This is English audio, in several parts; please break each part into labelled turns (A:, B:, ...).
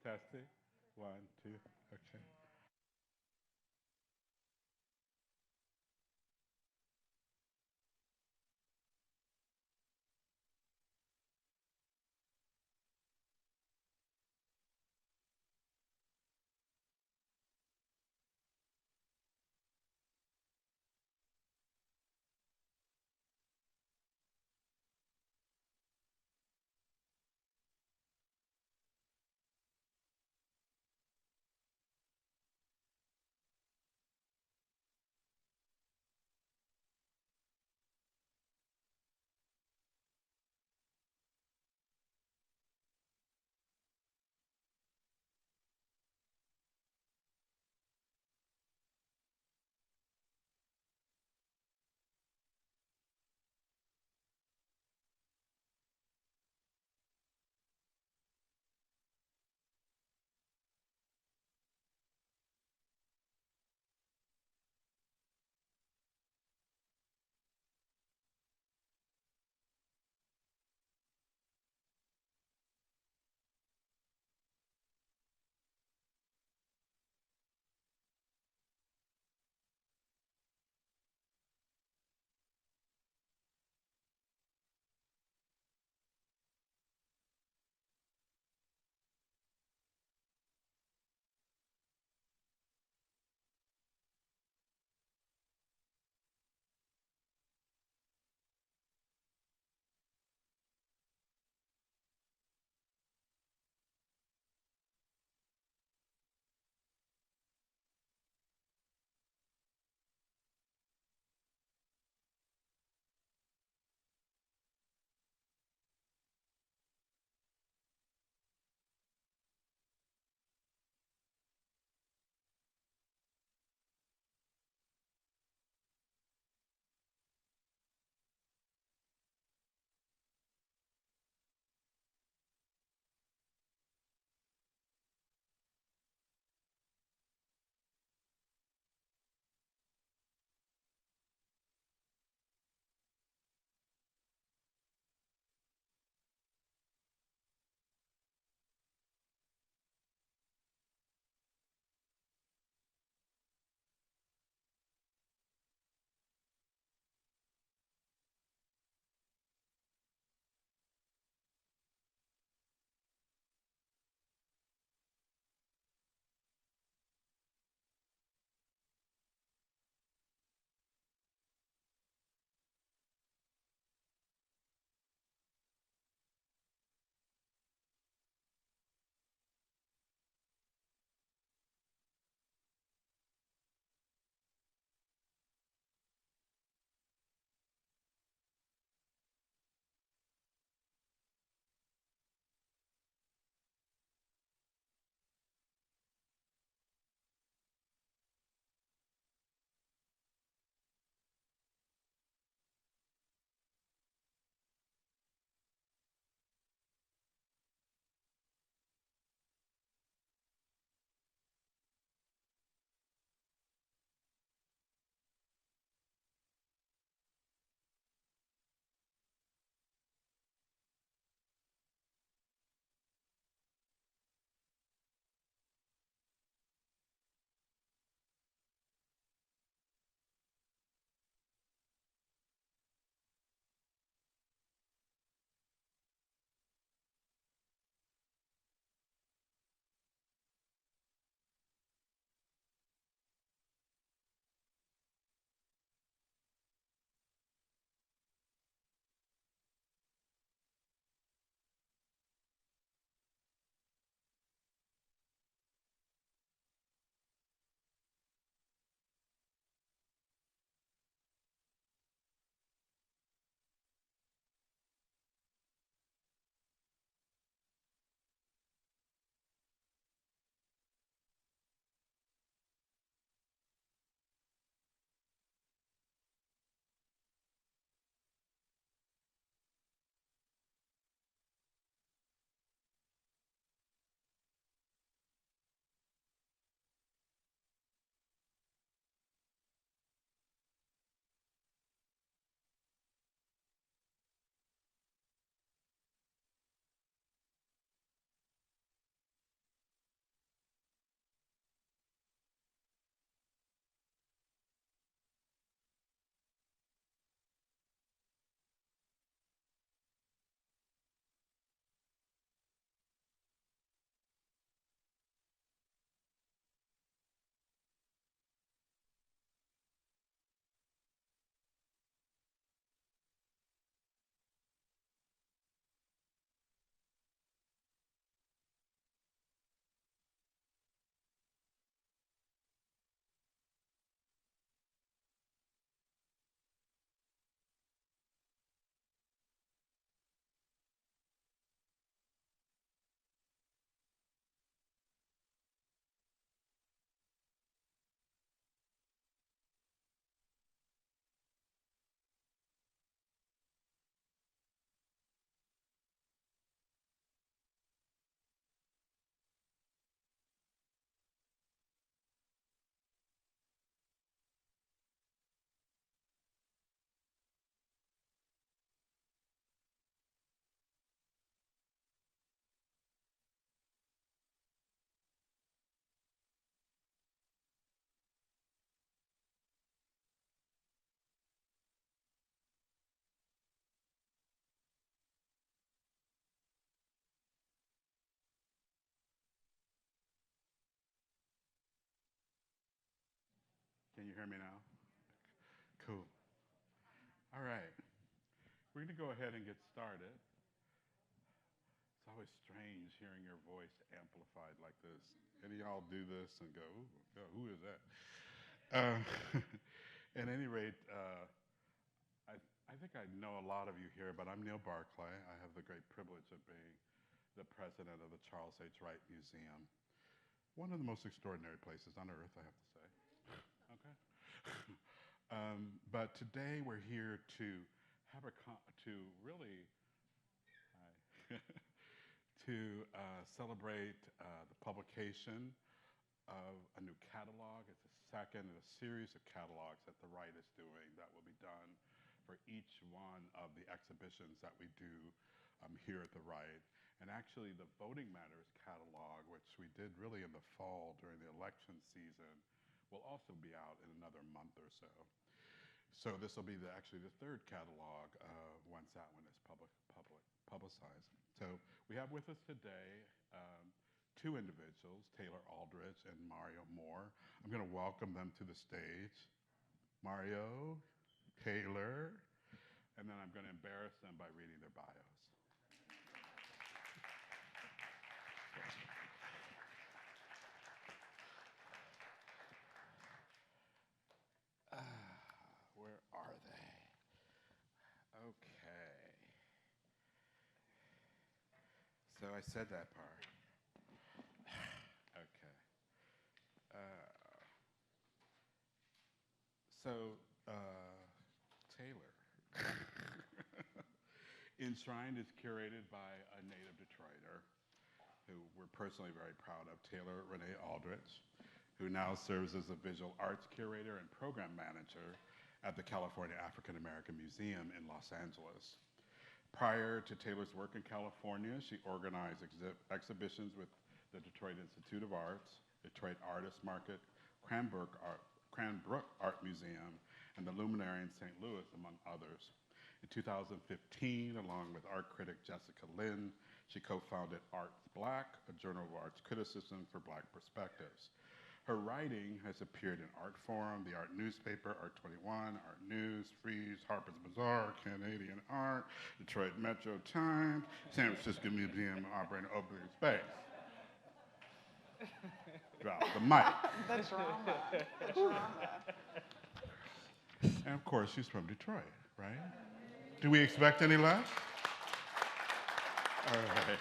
A: Testing. One, two. Okay. Can you hear me now? Cool. All right. We're going to go ahead and get started. It's always strange hearing your voice amplified like this. Any of y'all do this and go, "Ooh, who is that?" Uh, at any rate, I think I know a lot of you here, but I'm Neil Barclay. I have the great privilege of being the president of the Charles H. Wright Museum. One of the most extraordinary places on earth, I have to say. Okay. But today we're here to have to really to celebrate the publication of a new catalog. It's a second in a series of catalogs that the Wright is doing that will be done for each one of the exhibitions that we do here at the Wright. And actually the Voting Matters catalog, which we did really in the fall during the election season, will also be out in another month or so. So this will be actually the third catalog once that one is publicized. So we have with us today two individuals, Taylor Aldridge and Mario Moore. I'm going to welcome them to the stage. Mario, Taylor, and then I'm going to embarrass them by reading their bios. Where are they? Okay. So I said that part. Okay. Taylor. Enshrined is curated by a native Detroiter who we're personally very proud of, Taylor Renee Aldridge, who now serves as a visual arts curator and program manager at the California African American Museum in Los Angeles. Prior to Taylor's work in California, she organized exhibitions with the Detroit Institute of Arts, Detroit Artist Market, Cranbrook Art Museum, and the Luminary in St. Louis, among others. In 2015, along with art critic Jessica Lynn, she co-founded Arts Black, a journal of arts criticism for Black perspectives. Her writing has appeared in Art Forum, the Art Newspaper, Art 21, Art News, Frieze, Harper's Bazaar, Canadian Art, Detroit Metro Times, San Francisco Museum, Opera and Opening Space. Drop the mic.
B: The drama. The drama.
A: And of course, she's from Detroit, right? Do we expect any less? All right.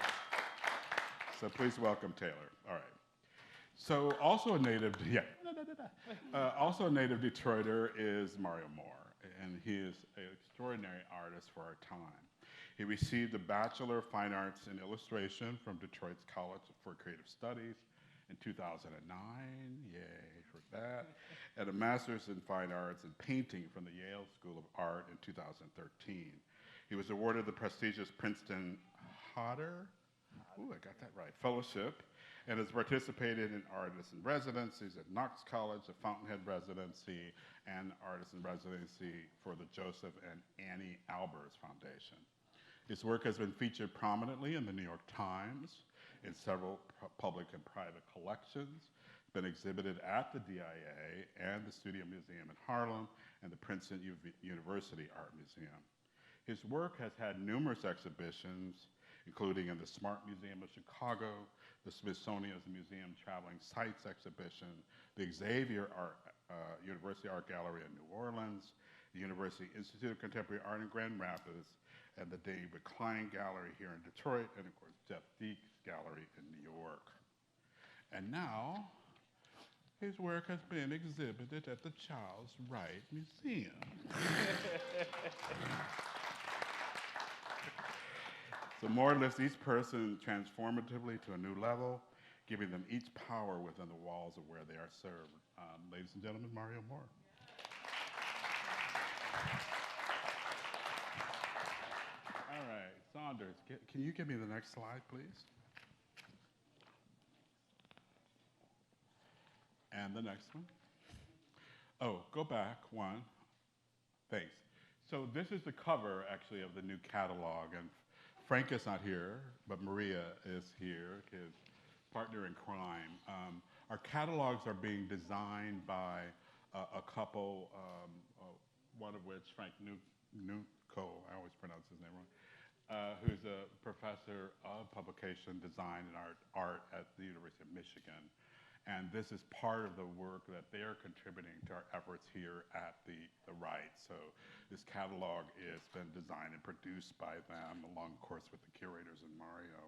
A: So please welcome Taylor. All right. So also a native, also a native Detroiter is Mario Moore, and he is an extraordinary artist for our time. He received a Bachelor of Fine Arts in Illustration from Detroit's College for Creative Studies in 2009, yay for that, and a Master's in Fine Arts in Painting from the Yale School of Art in 2013. He was awarded the prestigious Princeton Hodder, ooh, I got that right, Fellowship, and has participated in artists in residencies at Knox College, the Fountainhead Residency, and artist in residency for the Joseph and Annie Albers Foundation. His work has been featured prominently in the New York Times, in several public and private collections, been exhibited at the DIA and the Studio Museum in Harlem and the Princeton University Art Museum. His work has had numerous exhibitions, including in the Smart Museum of Chicago, the Smithsonian's Museum Traveling Sites Exhibition, the Xavier University Art Gallery in New Orleans, the University Institute of Contemporary Art in Grand Rapids, and the David Klein Gallery here in Detroit, and of course, Jeff Deek's Gallery in New York. And now, his work has been exhibited at the Charles Wright Museum. So Moore lifts each person transformatively to a new level, giving them each power within the walls of where they are served. Ladies and gentlemen, Mario Moore. All right, Saunders, can you give me the next slide, please? And the next one. Oh, go back one. Thanks. So this is the cover, actually, of the new catalog, and Frank is not here, but Maria is here, his partner in crime. Our catalogs are being designed by a couple, one of which, Frank Nuco, I always pronounce his name wrong, who's a professor of publication design and art at the University of Michigan. And this is part of the work that they're contributing to our efforts here at the Right. So this catalog has been designed and produced by them, along, of course, with the curators and Mario.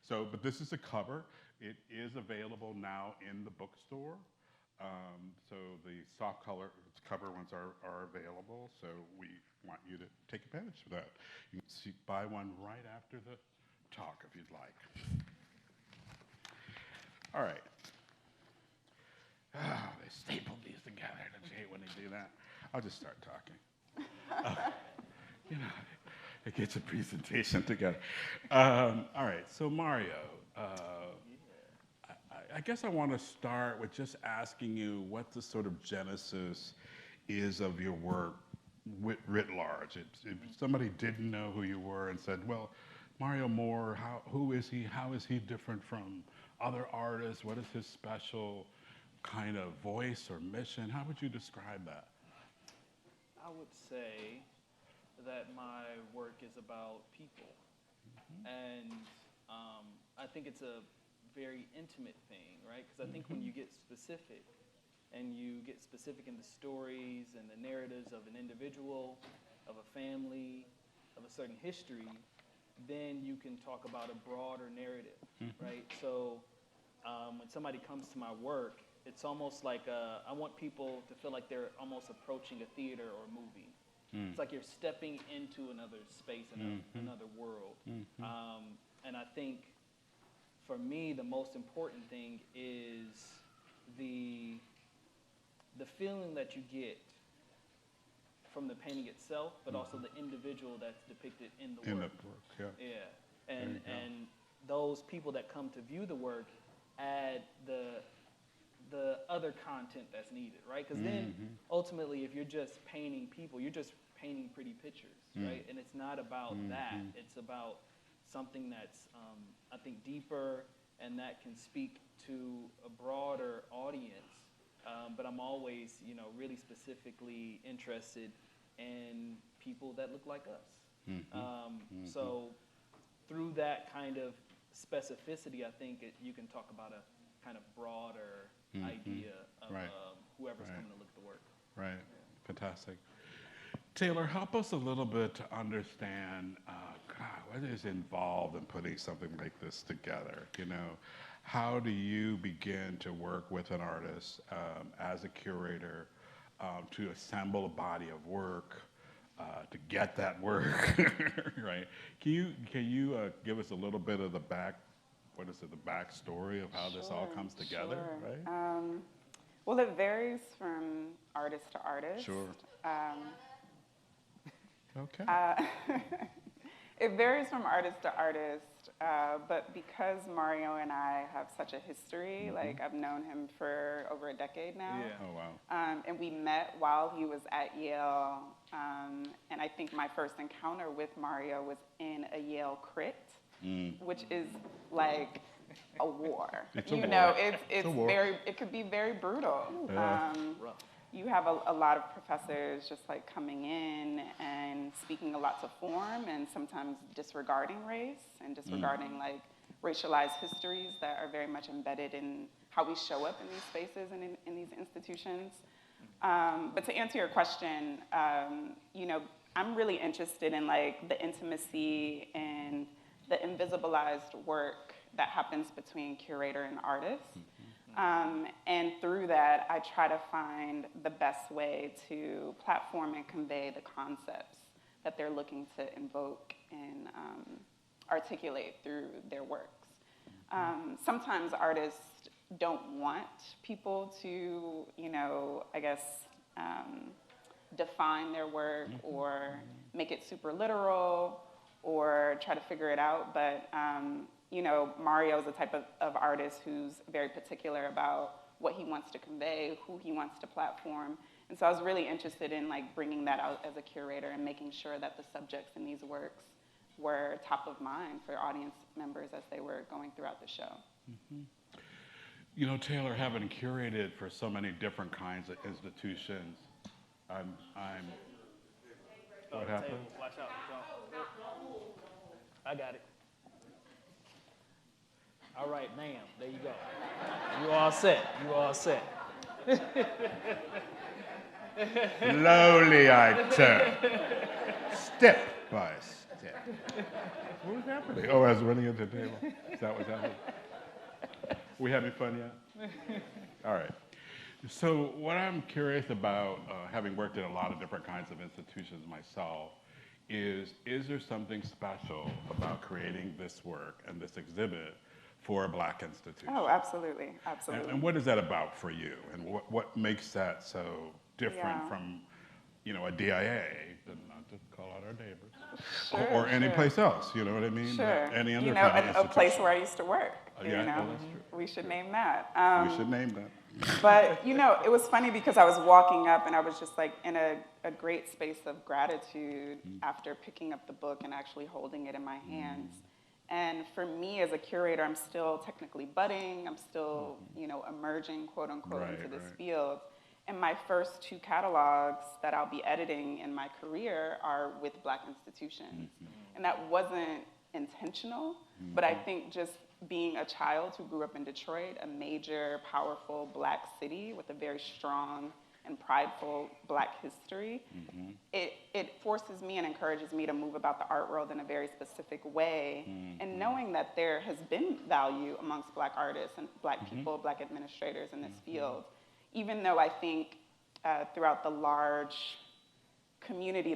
A: So, but this is a cover. It is available now in the bookstore. So the soft color cover ones are available. So we want you to take advantage of that. You can buy one right after the talk if you'd like. All right. Oh, they stapled these together. Don't you hate when they do that? I'll just start talking. You know, it gets a presentation together. All right, so Mario, I guess I want to start with just asking you what the sort of genesis is of your work writ large. If somebody didn't know who you were and said, well, Mario Moore, who is he? How is he different from other artists? What is his special kind of voice or mission? How would you describe that?
C: I would say that my work is about people. And I think it's a very intimate thing, right? Because I think when you get specific, and you get specific in the stories and the narratives of an individual, of a family, of a certain history, then you can talk about a broader narrative, right? So when somebody comes to my work, it's almost like I want people to feel like they're almost approaching a theater or a movie. It's like you're stepping into another space, another world. And I think for me, the most important thing is the feeling that you get from the painting itself, but also the individual that's depicted in the work.
A: In the work, yeah.
C: Yeah, and those people that come to view the work add the other content that's needed, right? Because then ultimately, if you're just painting people, you're just painting pretty pictures, right? And it's not about that. It's about something that's, I think, deeper and that can speak to a broader audience. But I'm always, really specifically interested in people that look like us. So through that kind of specificity, I think you can talk about a kind of broader idea of whoever's coming to look at the work.
A: Right, yeah. Fantastic. Taylor, help us a little bit to understand what is involved in putting something like this together. How do you begin to work with an artist as a curator to assemble a body of work, to get that work, right? Can you give us a little bit of the backstory of how this all comes together, right?
B: Well, it varies from artist to artist.
A: Sure. Okay.
B: It varies from artist to artist, but because Mario and I have such a history, like I've known him for over a decade now.
C: Yeah.
A: Oh, wow.
B: And we met while he was at Yale, and I think my first encounter with Mario was in a Yale crit, which is like a war.
A: It's a war.
B: It's
A: a war.
B: it could be very brutal.
A: Yeah.
C: Rough.
B: You have a lot of professors just like coming in and speaking a lot to form and sometimes disregarding race and disregarding like racialized histories that are very much embedded in how we show up in these spaces and in these institutions. But to answer your question, I'm really interested in like the intimacy and the invisibilized work that happens between curator and artist. And through that, I try to find the best way to platform and convey the concepts that they're looking to invoke and articulate through their works. Sometimes artists don't want people to, define their work or make it super literal or try to figure it out, but Mario is the type of artist who's very particular about what he wants to convey, who he wants to platform. And so I was really interested in like bringing that out as a curator and making sure that the subjects in these works were top of mind for audience members as they were going throughout the show.
A: You know, Taylor, having curated for so many different kinds of institutions, I'm what happened?
C: Table, watch out. I got it. All right, ma'am. There you go. You all set. You all set.
A: Slowly I turn, step by step. What was happening? Oh, I was running into the table. Is that what's happening? We having fun yet? All right. So what I'm curious about, having worked in a lot of different kinds of institutions myself, is there something special about creating this work and this exhibit for a Black institution?
B: Oh, absolutely, absolutely.
A: And what is that about for you? And what makes that so different from, you know, a DIA, not to call out our neighbors, or any place else, you know what I mean?
B: Sure.
A: Any other
B: you know,
A: kind of
B: a place where I used to work.
A: Yeah,
B: you know,
A: well, that's true.
B: we should name that.
A: We should name that.
B: But, you know, it was funny because I was walking up and I was just like in a great space of gratitude after picking up the book and actually holding it in my hands. And for me as a curator, I'm still technically budding. I'm still, you know, emerging, quote unquote, into this field. And my first 2 catalogs that I'll be editing in my career are with Black institutions. And that wasn't intentional, but I think just being a child who grew up in Detroit, a major, powerful Black city with a very strong and prideful Black history, it forces me and encourages me to move about the art world in a very specific way. And knowing that there has been value amongst Black artists and Black people, Black administrators in this field, even though I think throughout the larger community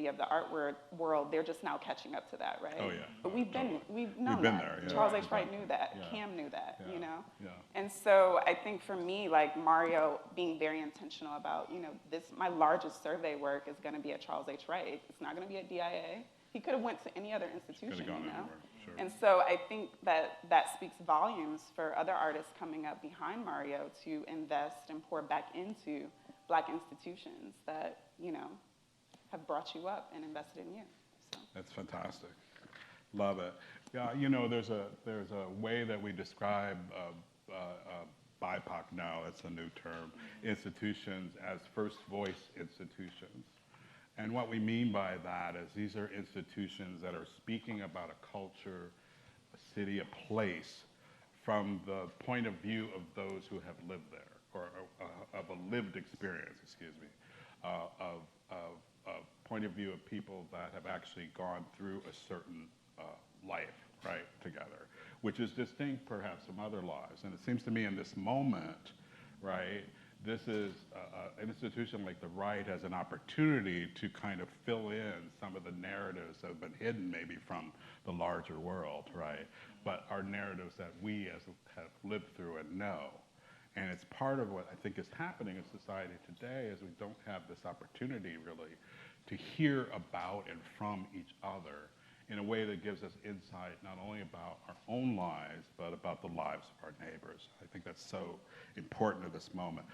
B: of the art world, they're just now catching up to that, right?
A: Oh, yeah.
B: But we've known that.
A: there, yeah.
B: Charles H. Wright knew that.
A: Yeah.
B: Cam knew that,
A: Yeah.
B: you know?
A: Yeah.
B: And so I think for me, like Mario being very intentional about, you know, my largest survey work is going to be at Charles H. Wright. It's not going to be at DIA. He could have went to any other institution, you know?
A: Anywhere. Sure.
B: And so I think that speaks volumes for other artists coming up behind Mario to invest and pour back into Black institutions that, you know, have brought you up and invested in you. So.
A: That's fantastic. Love it. Yeah, you know, there's a way that we describe BIPOC now, that's a new term, institutions as first voice institutions. And what we mean by that is these are institutions that are speaking about a culture, a city, a place from the point of view of those who have lived there, or of a lived experience, excuse me, of point of view of people that have actually gone through a certain life, right, together, which is distinct perhaps from other lives. And it seems to me in this moment, right, this is an institution like the Right has an opportunity to kind of fill in some of the narratives that have been hidden maybe from the larger world, right, but are narratives that we have lived through and know. And it's part of what I think is happening in society today is we don't have this opportunity really to hear about and from each other in a way that gives us insight not only about our own lives, but about the lives of our neighbors. I think that's so important at this moment.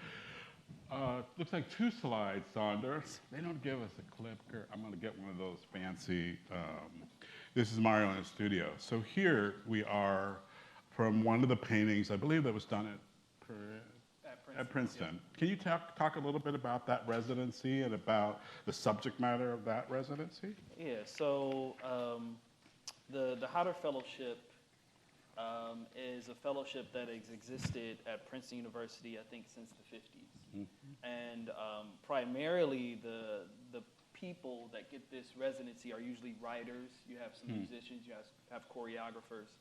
A: Looks like 2 slides, Saunders. They don't give us a clip. I'm gonna get one of those fancy, this is Mario in the studio. So here we are from one of the paintings, I believe that was done at Princeton. Yeah. Can you talk a little bit about that residency and about the subject matter of that residency?
C: Yeah, so the Hodder Fellowship is a fellowship that has existed at Princeton University, I think, since the 50s. And primarily the people that get this residency are usually writers. You have some musicians, you have choreographers.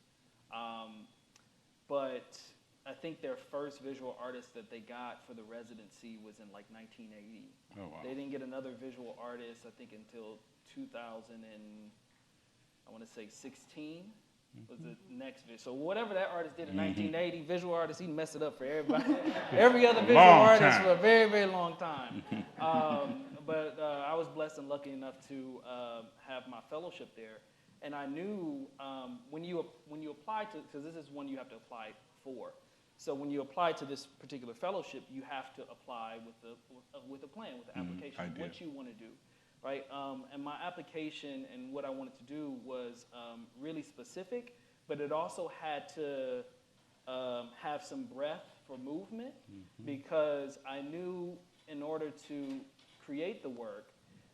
C: But I think their first visual artist that they got for the residency was in like 1980.
A: Oh, wow.
C: They didn't get another visual artist, I think, until 2000 and I want to say 16 was the next video. So whatever that artist did in 1980, visual artist, he messed it up for everybody. Every other visual artist for a very, very long time. But I was blessed and lucky enough to have my fellowship there. And I knew when you apply to, because this is one you have to apply for. So when you apply to this particular fellowship, you have to apply with a plan, with an application, what you want to do, right? And my application and what I wanted to do was really specific, but it also had to have some breath for movement, because I knew in order to create the work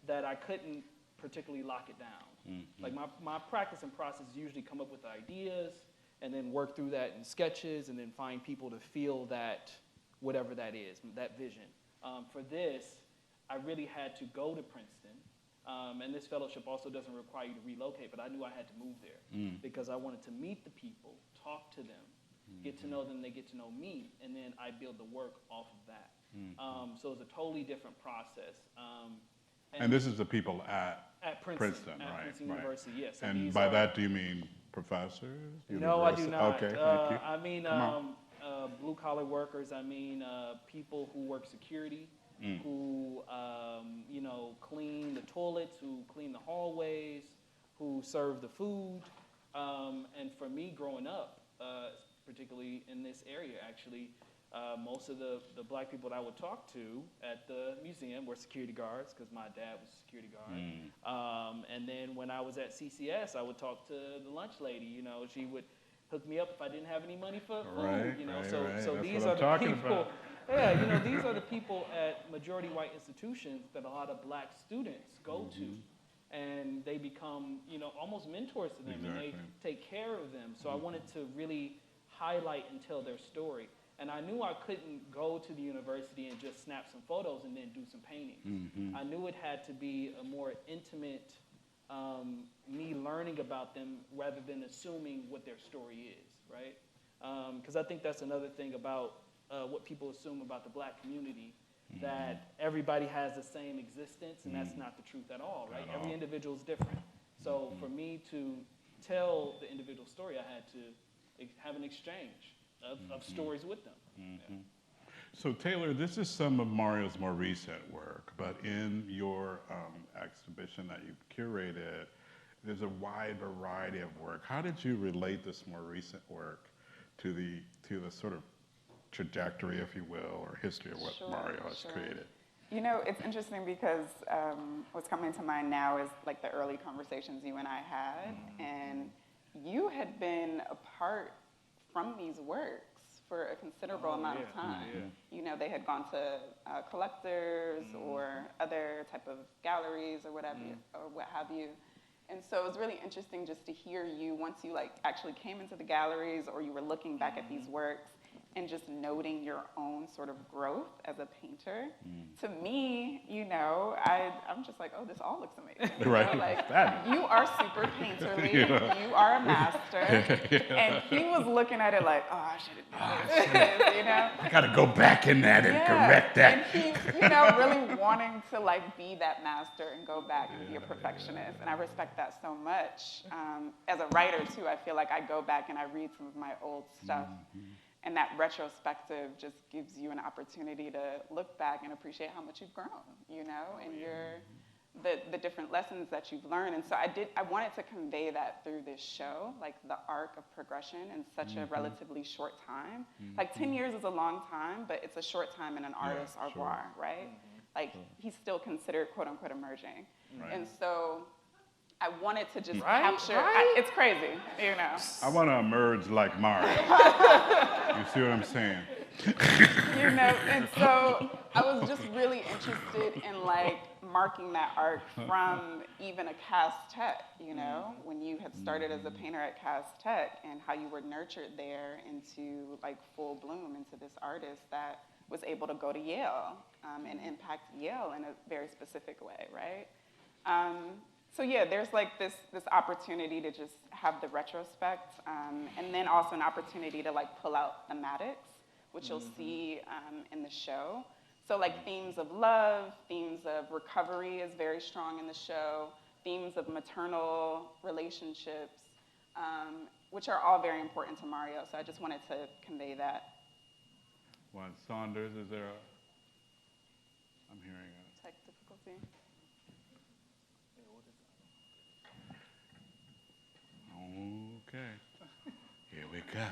C: that I couldn't particularly lock it down. Like my practice and process usually come up with ideas and then work through that in sketches and then find people to feel that, whatever that is, that vision. For this, I really had to go to Princeton. And this fellowship also doesn't require you to relocate, but I knew I had to move there because I wanted to meet the people, talk to them, get to know them, they get to know me, and then I build the work off of that. So it's a totally different process.
A: And this is the people at
C: Princeton,
A: right?
C: Princeton University, yes.
A: And by that, do you mean professors?
C: No, I do not.
A: Okay, thank you.
C: I mean blue-collar workers. I mean people who work security, who clean the toilets, who clean the hallways, who serve the food. And for me, growing up, particularly in this area, actually, most of the black people that I would talk to at the museum were security guards, because my dad was a security guard. And then when I was at CCS, I would talk to the lunch lady. She would hook me up if I didn't have any money for food. So these are the people. Yeah, these are the people at majority white institutions that a lot of black students go to. And they become, almost mentors to them, and they take care of them. So I wanted to really highlight and tell their story. And I knew I couldn't go to the university and just snap some photos and then do some paintings. I knew it had to be a more intimate, me learning about them rather than assuming what their story is, right? Because I think that's another thing about what people assume about the black community, that everybody has the same existence, and that's not the truth at all, right? Every individual is different. So for me to tell the individual story, I had to have an exchange of stories with them.
A: So Taylor, this is some of Mario's more recent work, but in your exhibition that you curated, there's a wide variety of work. How did you relate this more recent work to the sort of trajectory, if you will, or history of what Mario has created?
B: It's interesting because what's coming to mind now is like the early conversations you and I had, and you had been apart from these works for a considerable amount of time. They had gone to collectors or other type of galleries or whatever, or what have you. And so it was really interesting just to hear you, once you actually came into the galleries or you were looking back at these works, and just noting your own sort of growth as a painter. To me, I'm just like, oh, this all looks amazing. You are super painterly, you are a master. And he was looking at it like, oh, I should have done this,
A: I gotta go back in that and correct that.
B: And he's, really wanting to be that master and go back and be a perfectionist. And I respect that so much. As a writer too, I feel like I go back and I read some of my old stuff. And that retrospective just gives you an opportunity to look back and appreciate how much you've grown, and the different lessons that you've learned. And so I wanted to convey that through this show, like the arc of progression in such a relatively short time. 10 years is a long time, but it's a short time in an artist's au revoir, right? He's still considered quote unquote emerging. And so I wanted to just capture, it's crazy,
A: I want to emerge like Mario. You see what I'm saying?
B: And so I was just really interested in marking that arc from even a Cass Tech, when you had started as a painter at Cass Tech and how you were nurtured there into full bloom into this artist that was able to go to Yale and impact Yale in a very specific way, right? So yeah, there's this opportunity to just have the retrospect, and then also an opportunity to pull out thematics, which you'll see in the show. So themes of love, themes of recovery is very strong in the show, themes of maternal relationships, which are all very important to Mario. So I just wanted to convey that.
A: Juan Saunders, is there I'm hearing a
B: tech difficulty.
A: Okay, here we go.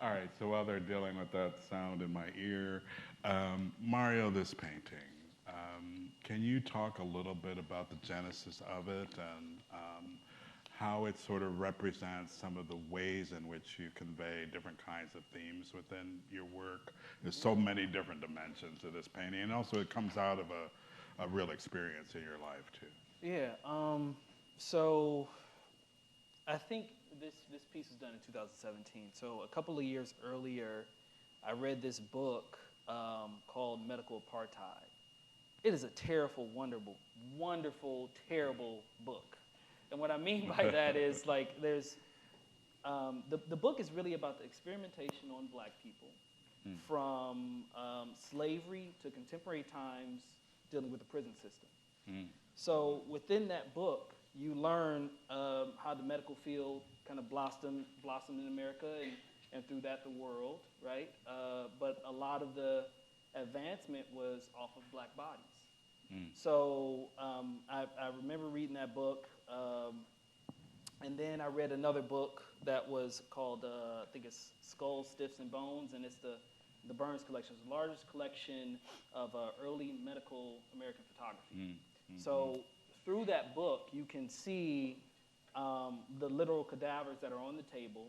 A: All right, so while they're dealing with that sound in my ear, Mario, this painting, can you talk a little bit about the genesis of it and how it sort of represents some of the ways in which you convey different kinds of themes within your work. There's so many different dimensions to this painting, and also it comes out of a real experience in your life too.
C: Yeah. So I think this piece was done in 2017. So a couple of years earlier, I read this book called Medical Apartheid. It is a terrible, wonderful, terrible book. And what I mean by that is, like, there's the book is really about the experimentation on black people from slavery to contemporary times, dealing with the prison system. So within that book, you learn how the medical field kind of blossomed in America and through that the world, right? But a lot of the advancement was off of black bodies. So I remember reading that book, and then I read another book that was called, I think it's Skulls, Stiffs, and Bones, and it's the Burns collection. It's the largest collection of early medical American photography. So through that book, you can see the literal cadavers that are on the table,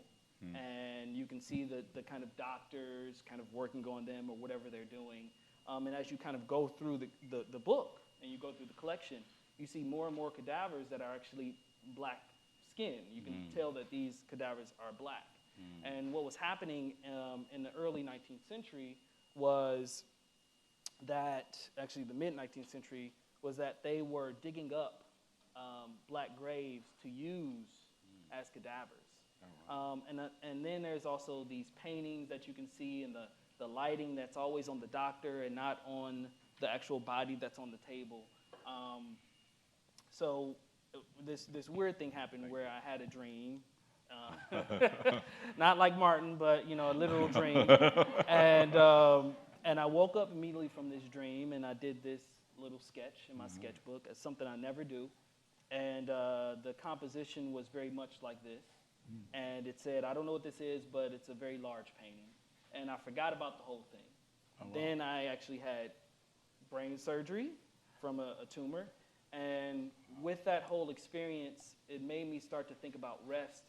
C: and you can see the kind of doctors kind of working on them or whatever they're doing. And as you kind of go through the book and you go through the collection, you see more and more cadavers that are actually black skin. You can tell that these cadavers are black. And what was happening in the early 19th century was that, actually the mid-19th century, was that they were digging up black graves to use as cadavers. And then there's also these paintings that you can see, and the lighting that's always on the doctor and not on the actual body that's on the table. So this weird thing happened where I had a dream. Not like Martin, but, you know, a literal dream. And I woke up immediately from this dream, and I did this little sketch in my sketchbook. It's something I never do. And the composition was very much like this. And it said, I don't know what this is, but it's a very large painting. And I forgot about the whole thing. Oh, wow. Then I actually had brain surgery from a tumor. And with that whole experience, it made me start to think about rest,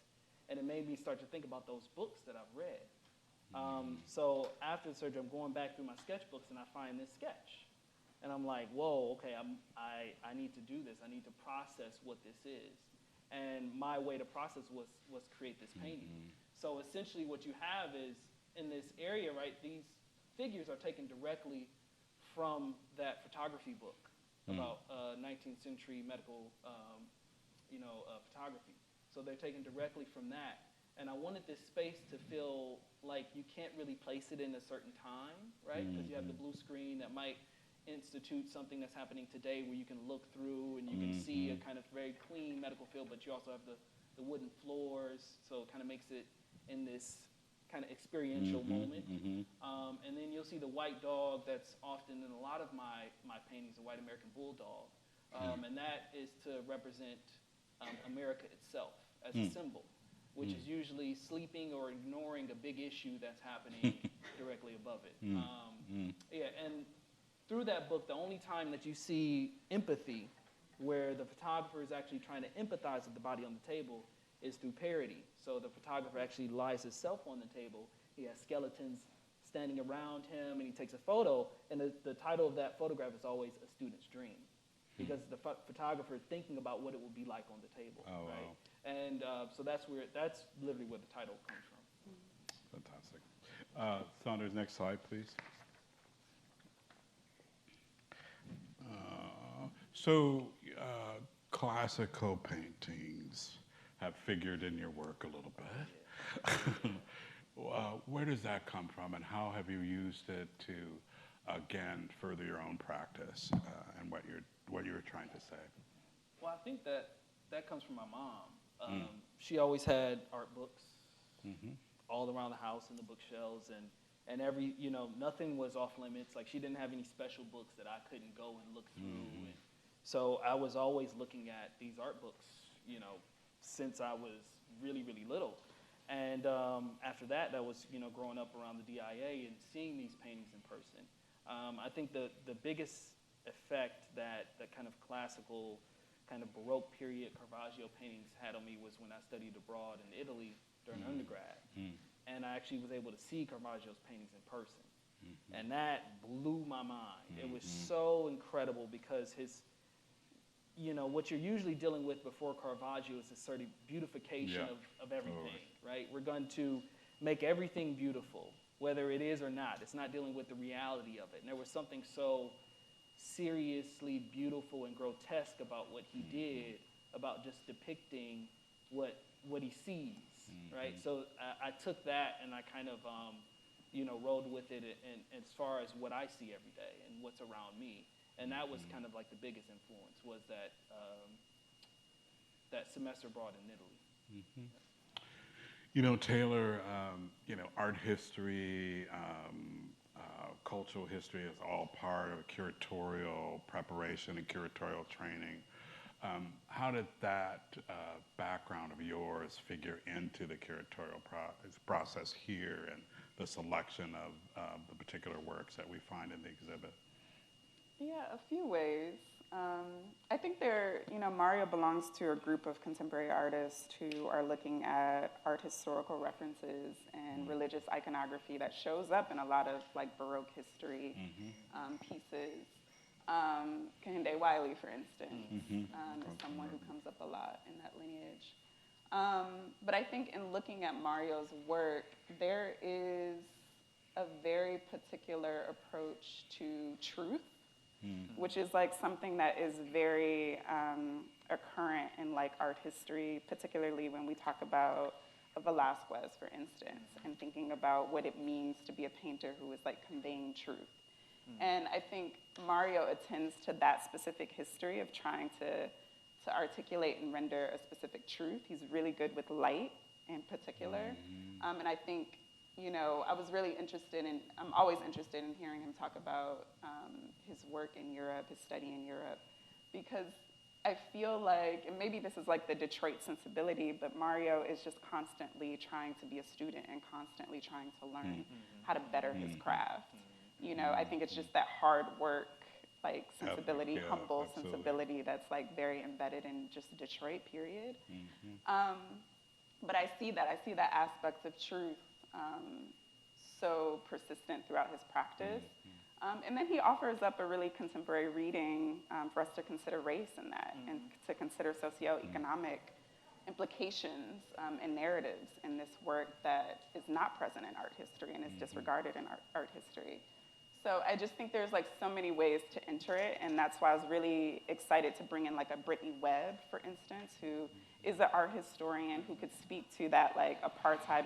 C: and it made me start to think about those books that I've read. So after the surgery, I'm going back through my sketchbooks, and I find this sketch. And I'm like, whoa, okay, I need to do this. I need to process what this is. And my way to process was create this painting. So essentially what you have is, in this area, right, these figures are taken directly from that photography book about 19th century medical photography. So they're taken directly from that. And I wanted this space to feel like you can't really place it in a certain time, right? Because you have the blue screen that might institute something that's happening today where you can look through and you can see a kind of very clean medical field, but you also have the wooden floors, so it kind of makes it in this kind of experiential moment. And then you'll see the white dog that's often in a lot of my paintings, the white American bulldog. And that is to represent America itself as a symbol, which is usually sleeping or ignoring a big issue that's happening directly above it. Yeah, and through that book, the only time that you see empathy, where the photographer is actually trying to empathize with the body on the table, is through parody. So the photographer actually lies himself on the table. He has skeletons standing around him, and he takes a photo, and the title of that photograph is always A Student's Dream, because the photographer is thinking about what it would be like on the table. Oh, right? Wow. And so that's literally where the title comes from.
A: Fantastic. Saunders, next slide, please. So classical paintings have figured in your work a little bit. Where does that come from, and how have you used it to, again, further your own practice and what you were trying to say?
C: Well, I think that comes from my mom. She always had art books all around the house in the bookshelves, and every, nothing was off limits. Like, she didn't have any special books that I couldn't go and look through. And so I was always looking at these art books, since I was really, really little. And after that was, growing up around the DIA and seeing these paintings in person. I think the biggest effect that kind of classical kind of Baroque period Caravaggio paintings had on me was when I studied abroad in Italy during undergrad. And I actually was able to see Caravaggio's paintings in person. And that blew my mind. It was so incredible because his, what you're usually dealing with before Caravaggio is this sort of beautification of everything, right? We're going to make everything beautiful, whether it is or not. It's not dealing with the reality of it. And there was something so seriously beautiful and grotesque about what he did, about just depicting what he sees, right? So I took that and I kind of, rolled with it and as far as what I see every day and what's around me. And that was kind of like the biggest influence was that that semester abroad in Italy.
A: Taylor, art history, cultural history is all part of curatorial preparation and curatorial training. How did that background of yours figure into the curatorial process here and the selection of the particular works that we find in the exhibit?
B: Yeah, a few ways. I think Mario belongs to a group of contemporary artists who are looking at art historical references and religious iconography that shows up in a lot of like Baroque history pieces. Kehinde Wiley, for instance, is someone who comes up a lot in that lineage. But I think in looking at Mario's work, there is a very particular approach to truth, which is like something that is very occurrent in like art history, particularly when we talk about Velázquez, for instance, and thinking about what it means to be a painter who is like conveying truth. And I think Mario attends to that specific history of trying to articulate and render a specific truth. He's really good with light in particular. And I think, I was really interested in, I'm always interested in hearing him talk about his work in Europe, his study in Europe, because I feel like, and maybe this is like the Detroit sensibility, but Mario is just constantly trying to be a student and constantly trying to learn how to better his craft. I think it's just that hard work, like sensibility, humble sensibility that's like very embedded in just Detroit, period. But I see that aspect of truth so persistent throughout his practice. And then he offers up a really contemporary reading for us to consider race in that and to consider socioeconomic implications and narratives in this work that is not present in art history and is disregarded in art history. So I just think there's like so many ways to enter it, and that's why I was really excited to bring in like a Brittany Webb, for instance, who is an art historian who could speak to that like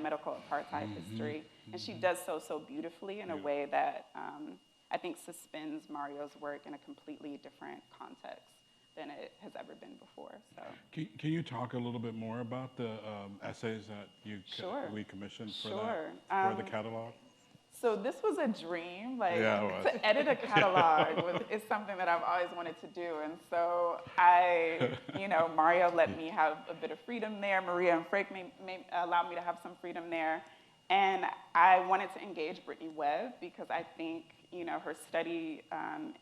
B: medical apartheid history, and she does so beautifully in a way that I think suspends Mario's work in a completely different context than it has ever been before. So
A: can you talk a little bit more about the essays that we commissioned for for the catalog?
B: So this was a dream, to edit a catalog is something that I've always wanted to do. And so Mario let me have a bit of freedom there. Maria and Frank may allow me to have some freedom there. And I wanted to engage Brittany Webb because I think, her study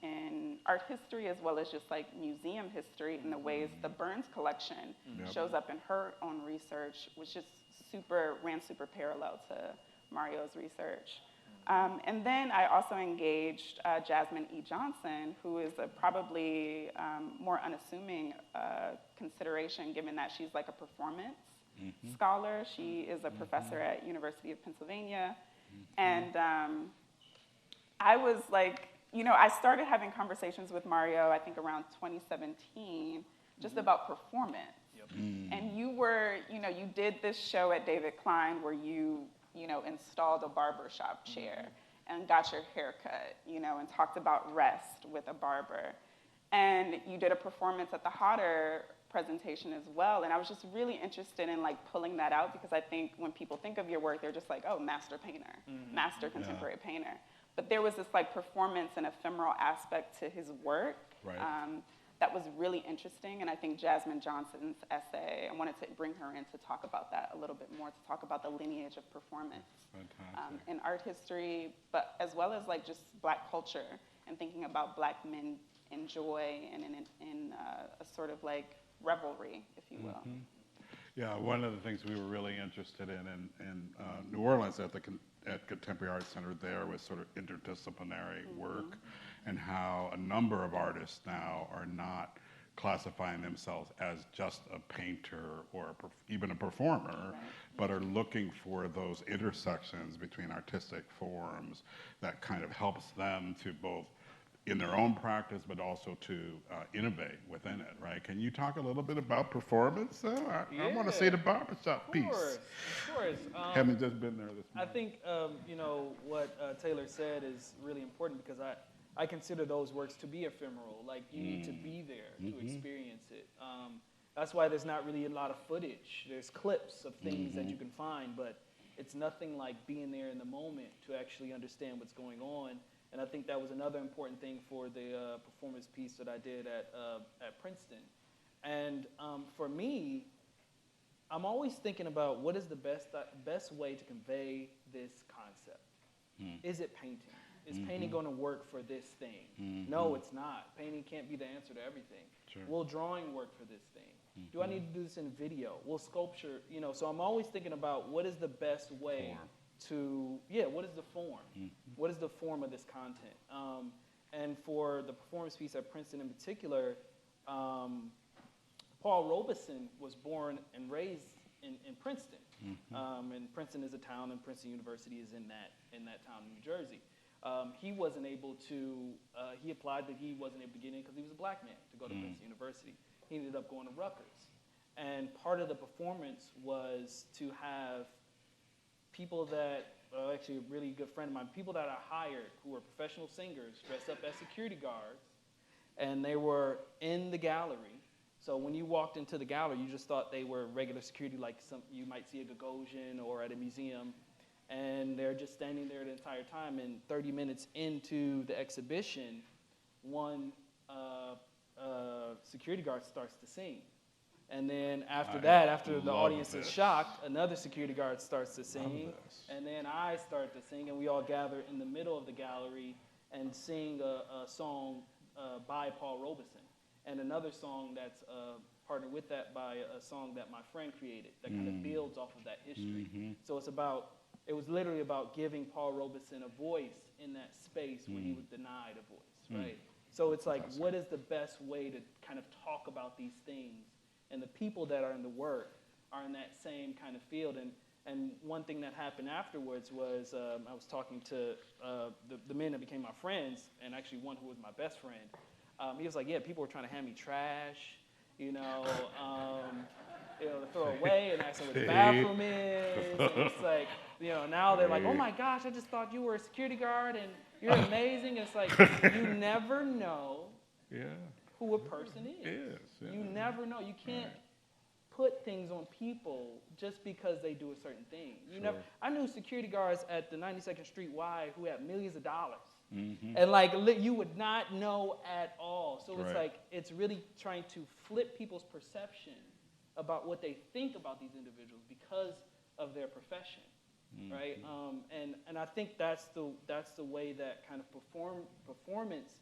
B: in art history as well as just like museum history and the ways the Burns collection shows up in her own research was just ran super parallel to Mario's research. And then I also engaged Jasmine E. Johnson, who is a probably more unassuming consideration given that she's like a performance scholar. She is a professor at University of Pennsylvania. And I was like, I started having conversations with Mario, I think around 2017, just about performance. And you were, you did this show at David Klein where you installed a barbershop chair and got your hair cut, and talked about rest with a barber. And you did a performance at the Hodder presentation as well. And I was just really interested in like pulling that out because I think when people think of your work, they're just like, oh, master painter, master contemporary painter. But there was this like performance and ephemeral aspect to his work that was really interesting. And I think Jasmine Johnson's essay, I wanted to bring her in to talk about that a little bit more, to talk about the lineage of performance in art history, but as well as like just Black culture and thinking about Black men in joy and in a sort of like revelry, if you will.
A: Yeah, one of the things we were really interested in New Orleans at Contemporary Arts Center there was sort of interdisciplinary work, and how a number of artists now are not classifying themselves as just a painter or even a performer, but are looking for those intersections between artistic forms that kind of helps them to both in their own practice, but also to
C: innovate
A: within it, right? Can you talk a little bit about performance? I want to see the barbershop piece.
C: Of course.
A: Haven't just been there this
C: I
A: morning.
C: think, what Taylor said is really important because I consider those works to be ephemeral. Like, you need to be there to experience it. That's why there's not really a lot of footage. There's clips of things that you can find, but it's nothing like being there in the moment to actually understand what's going on. And I think that was another important thing for the performance piece that I did at Princeton. And for me, I'm always thinking about what is the best way to convey this concept. Is it painting? Is painting going to work for this thing? No, it's not. Painting can't be the answer to everything.
A: Sure.
C: Will drawing work for this thing? Do I need to do this in video? Will sculpture, so I'm always thinking about what is the best way what is the form? What is the form of this content? And for the performance piece at Princeton in particular, Paul Robeson was born and raised in Princeton. And Princeton is a town, and Princeton University is in that town in New Jersey. He wasn't able to, he applied, but he wasn't able to get in because he was a black man to go to Princeton University. He ended up going to Rutgers. And part of the performance was to have people that, actually a really good friend of mine, people that I hired who were professional singers dressed up as security guards, and they were in the gallery. So when you walked into the gallery, you just thought they were regular security, like you might see at Gagosian or at a museum, and they're just standing there the entire time. And 30 minutes into the exhibition, one security guard starts to sing. And then after the audience is shocked, another security guard starts to sing. And then I start to sing, and we all gather in the middle of the gallery and sing a song by Paul Robeson. And another song that's partnered with that by a song that my friend created that kind of builds off of that history. So it was literally about giving Paul Robeson a voice in that space when he was denied a voice, right? So it's like, what is the best way to kind of talk about these things? And the people that are in the work are in that same kind of field. And one thing that happened afterwards was I was talking to the men that became my friends, and actually one who was my best friend. He was like, yeah, people were trying to hand me trash, to throw away and ask me where the bathroom is. And it's like, now they're like, oh my gosh, I just thought you were a security guard and you're amazing. And it's like, you never know who a person is. You never know. You can't put things on people just because they do a certain thing. I knew security guards at the 92nd Street Y who had millions of dollars. And you would not know at all. So it's like, it's really trying to flip people's perception about what they think about these individuals because of their profession, right? And I think that's the way that kind of performance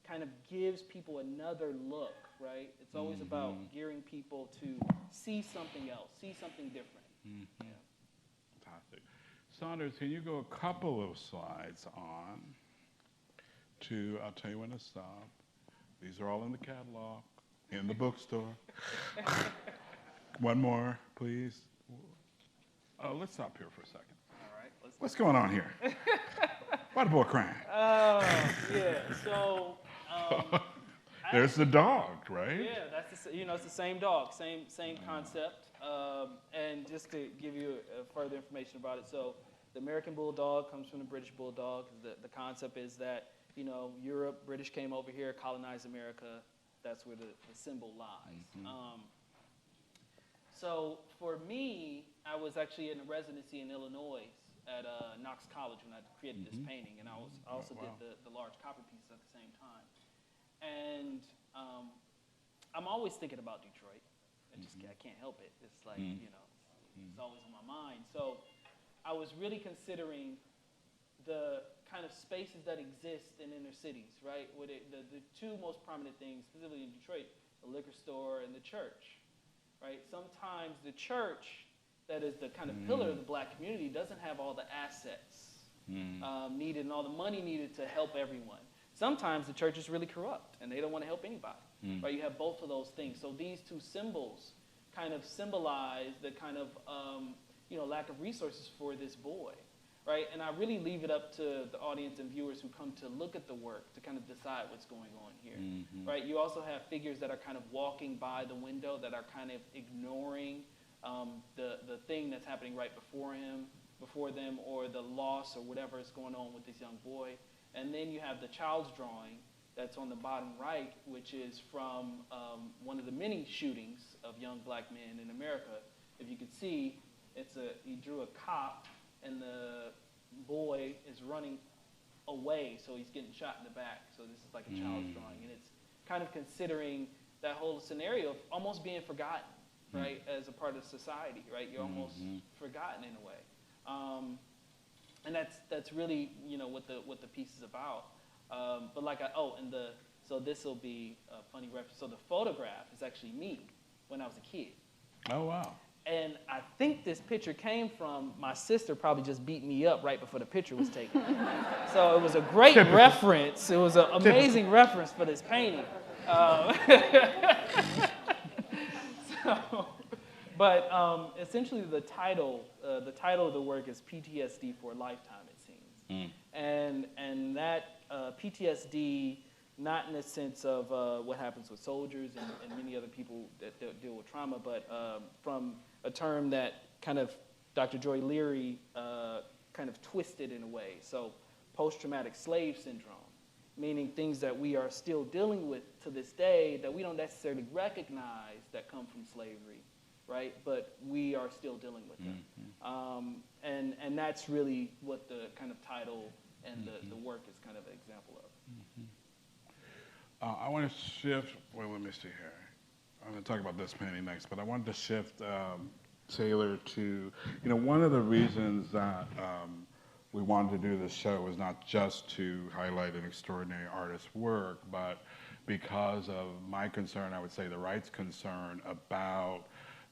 C: kind of gives people another look, right? It's always about gearing people to see something else, see something different.
A: Fantastic. Saunders, can you go a couple of slides on to, I'll tell you when to stop. These are all in the catalog, in the bookstore. One more, please. Let's stop here for a second.
C: All right.
A: What's going on here? Why the boy crying?
C: So
A: there's the dog, right?
C: Yeah, that's it's the same dog, same concept. And just to give you further information about it, so the American Bulldog comes from the British Bulldog. The concept is that British came over here, colonized America. That's where the symbol lies. So for me, I was actually in a residency in Illinois at Knox College when I created this painting, and I also did the large copper piece at the same time. And I'm always thinking about Detroit. I can't help it. It's like, it's always on my mind. So I was really considering the kind of spaces that exist in inner cities, right? Where the two most prominent things, specifically in Detroit, the liquor store, and the church, right? Sometimes the church, that is the kind of pillar of the black community, doesn't have all the assets needed and all the money needed to help everyone. Sometimes the church is really corrupt, and they don't want to help anybody, right? You have both of those things. So these two symbols kind of symbolize the kind of, lack of resources for this boy, right? And I really leave it up to the audience and viewers who come to look at the work to kind of decide what's going on here, right? You also have figures that are kind of walking by the window that are kind of ignoring the thing that's happening right before them, or the loss or whatever is going on with this young boy. And then you have the child's drawing that's on the bottom right, which is from one of the many shootings of young black men in America. If you could see, he drew a cop, and the boy is running away, so he's getting shot in the back. So this is like a child's drawing, and it's kind of considering that whole scenario of almost being forgotten, right, as a part of society, right? You're almost forgotten in a way, and that's really what the piece is about. But so this will be a funny reference. So the photograph is actually me when I was a kid.
A: Oh, wow.
C: And I think this picture came from my sister probably just beat me up right before the picture was taken. So it was a great reference. It was an amazing reference for this painting. Essentially the title of the work is PTSD for a Lifetime, it seems. And that PTSD, not in the sense of what happens with soldiers and many other people that deal with trauma, but from a term that kind of Dr. Joy Leary kind of twisted in a way. So post-traumatic slave syndrome, meaning things that we are still dealing with to this day that we don't necessarily recognize that come from slavery, right? But we are still dealing with them. And that's really what the kind of title and the work is kind of an example of.
A: I want to shift, well, let me see here. I'm going to talk about this painting next, but I wanted to shift, Taylor, to, one of the reasons that we wanted to do this show was not just to highlight an extraordinary artist's work, but because of my concern, I would say the rights concern about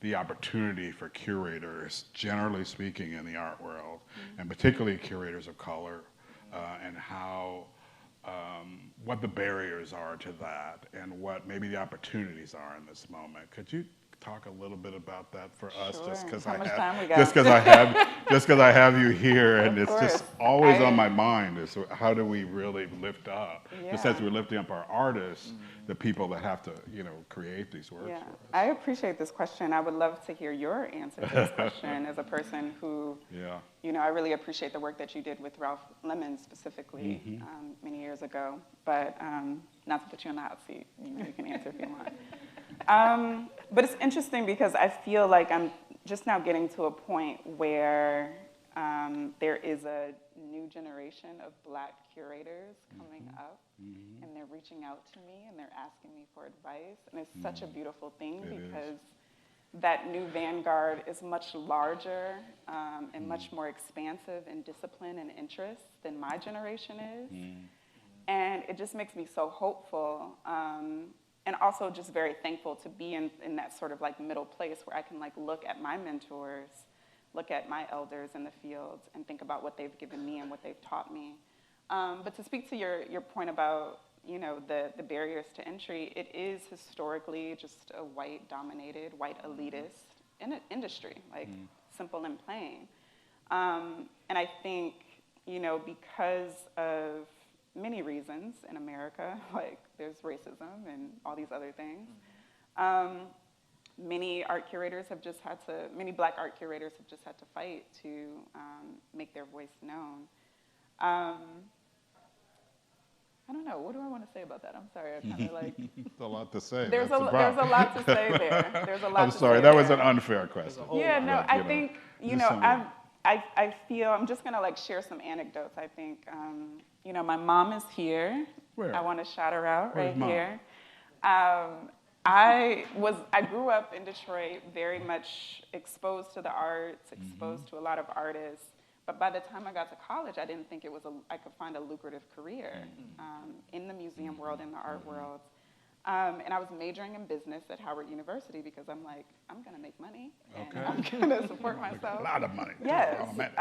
A: the opportunity for curators, generally speaking, in the art world, and particularly curators of color, and how what the barriers are to that, and what maybe the opportunities are in this moment. Could you talk a little bit about that for us?
B: Sure.
A: Just because I have you here, and it's just always on my mind is how do we really lift up, just as we're lifting up our artists, the people that have to create these works for us.
B: I appreciate this question. I would love to hear your answer to this question as a person who, I really appreciate the work that you did with Ralph Lemon specifically many years ago. But not to put you on the hot seat, you can answer if you want. But it's interesting because I feel like I'm just now getting to a point where there is a new generation of Black curators coming up, and they're reaching out to me and they're asking me for advice. And it's such a beautiful thing because that new vanguard is much larger and much more expansive in discipline and interest than my generation is. And it just makes me so hopeful. And also just very thankful to be in that sort of like middle place where I can like look at my mentors, look at my elders in the fields, and think about what they've given me and what they've taught me. But to speak to your point about the barriers to entry, it is historically just a white-dominated, white elitist industry, like simple and plain. And I think because of many reasons in America, like there's racism and all these other things. Many Black curators have just had to fight to make their voice known. I don't know, what do I want to say about that? I'm sorry, I kind of like...
A: There's a lot to say.
B: There's a lot to say there. There's a lot
A: I'm
B: to
A: sorry,
B: say
A: that was
B: there.
A: an unfair question.
B: Yeah, no, I think, I feel, I'm just going to like share some anecdotes. I think, my mom is here.
A: Where?
B: I want to shout her out.
A: Where's
B: right
A: Mom?
B: here. I grew up in Detroit, very much exposed to the arts, exposed to a lot of artists. But by the time I got to college, I didn't think I could find a lucrative career in the museum world, in the art world. And I was majoring in business at Howard University because I'm like, I'm going to make money and
A: Okay.
B: I'm going to support myself.
A: A lot of money.
B: Yes.
A: Automatic.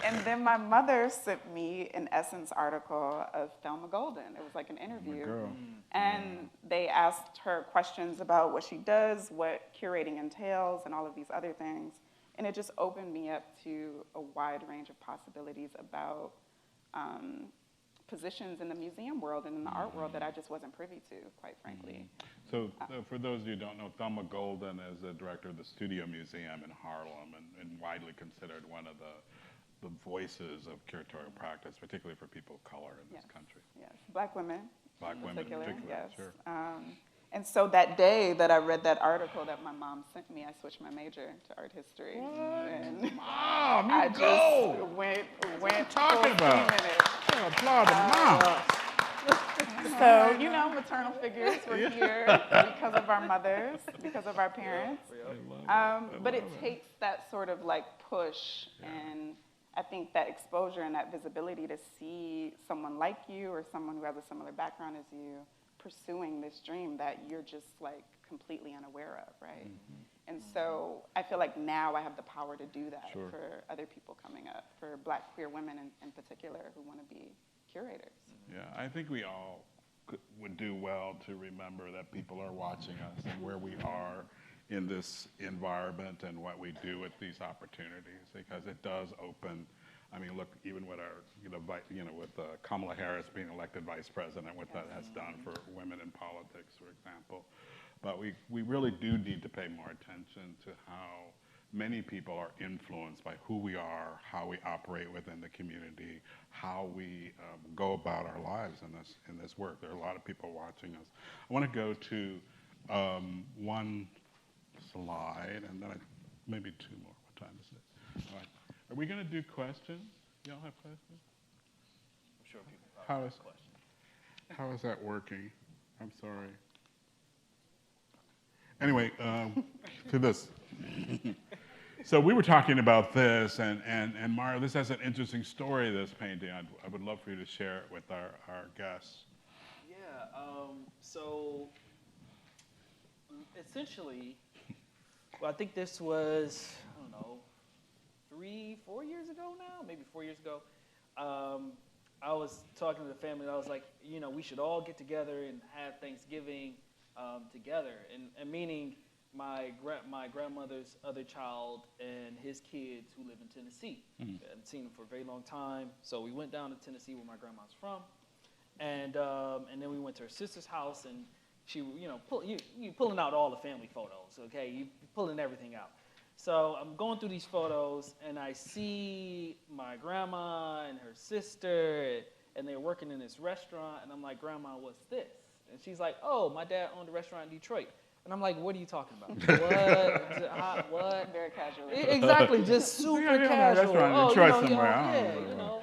B: And then my mother sent me an Essence article of Thelma Golden. It was like an interview.
A: girl.
B: And they asked her questions about what she does, what curating entails, and all of these other things. And it just opened me up to a wide range of possibilities about positions in the museum world and in the art world that I just wasn't privy to, quite frankly.
A: So for those of you who don't know, Thelma Golden is the director of the Studio Museum in Harlem and widely considered one of the voices of curatorial practice, particularly for people of color in this country.
B: Yes, Black women.
A: Black women in particular,
B: yes.
A: sure.
B: And so that day that I read that article that my mom sent me, I switched my major to art history. And
A: Mom,
B: I just went
A: talking
B: full
A: about?
B: steam in it.
A: Applaud the mom.
B: So, you know, maternal figures were here because of our mothers, because of our parents. But it takes that sort of like push, and I think that exposure and that visibility to see someone like you or someone who has a similar background as you pursuing this dream that you're just like completely unaware of, right? And so I feel like now I have the power to do that for other people coming up, for Black queer women in particular who want to be curators.
A: Yeah, I think we all would do well to remember that people are watching us and where we are in this environment and what we do with these opportunities, because it does open. I mean, look, even with our, with Kamala Harris being elected vice president, what that has done for women in politics, for example. But we really do need to pay more attention to how many people are influenced by who we are, how we operate within the community, how we go about our lives in this work. There are a lot of people watching us. I want to go to one slide, and then maybe two more. What time is it? All right. Are we going to do questions? Y'all have questions?
C: I'm sure people probably have questions.
A: How is that working? I'm sorry. Anyway, to this. So we were talking about this, and Mario, this has an interesting story, this painting. I would love for you to share it with our guests.
C: Yeah, so essentially, well, I think this was, I don't know, 3-4 years ago now, maybe 4 years ago. I was talking to the family, and I was like, we should all get together and have Thanksgiving together, and meaning my grandmother's other child and his kids who live in Tennessee. I hadn't seen them for a very long time, so we went down to Tennessee where my grandma's from, and then we went to her sister's house, and she, you pulling out all the family photos, okay? You pulling everything out. So I'm going through these photos, and I see my grandma and her sister, and they're working in this restaurant, and I'm like, Grandma, what's this? And she's like, oh, my dad owned a restaurant in Detroit. And I'm like, what are you talking about? What?
B: Very casual.
C: Exactly, just super casual.
A: Restaurant in Detroit somewhere. I don't know.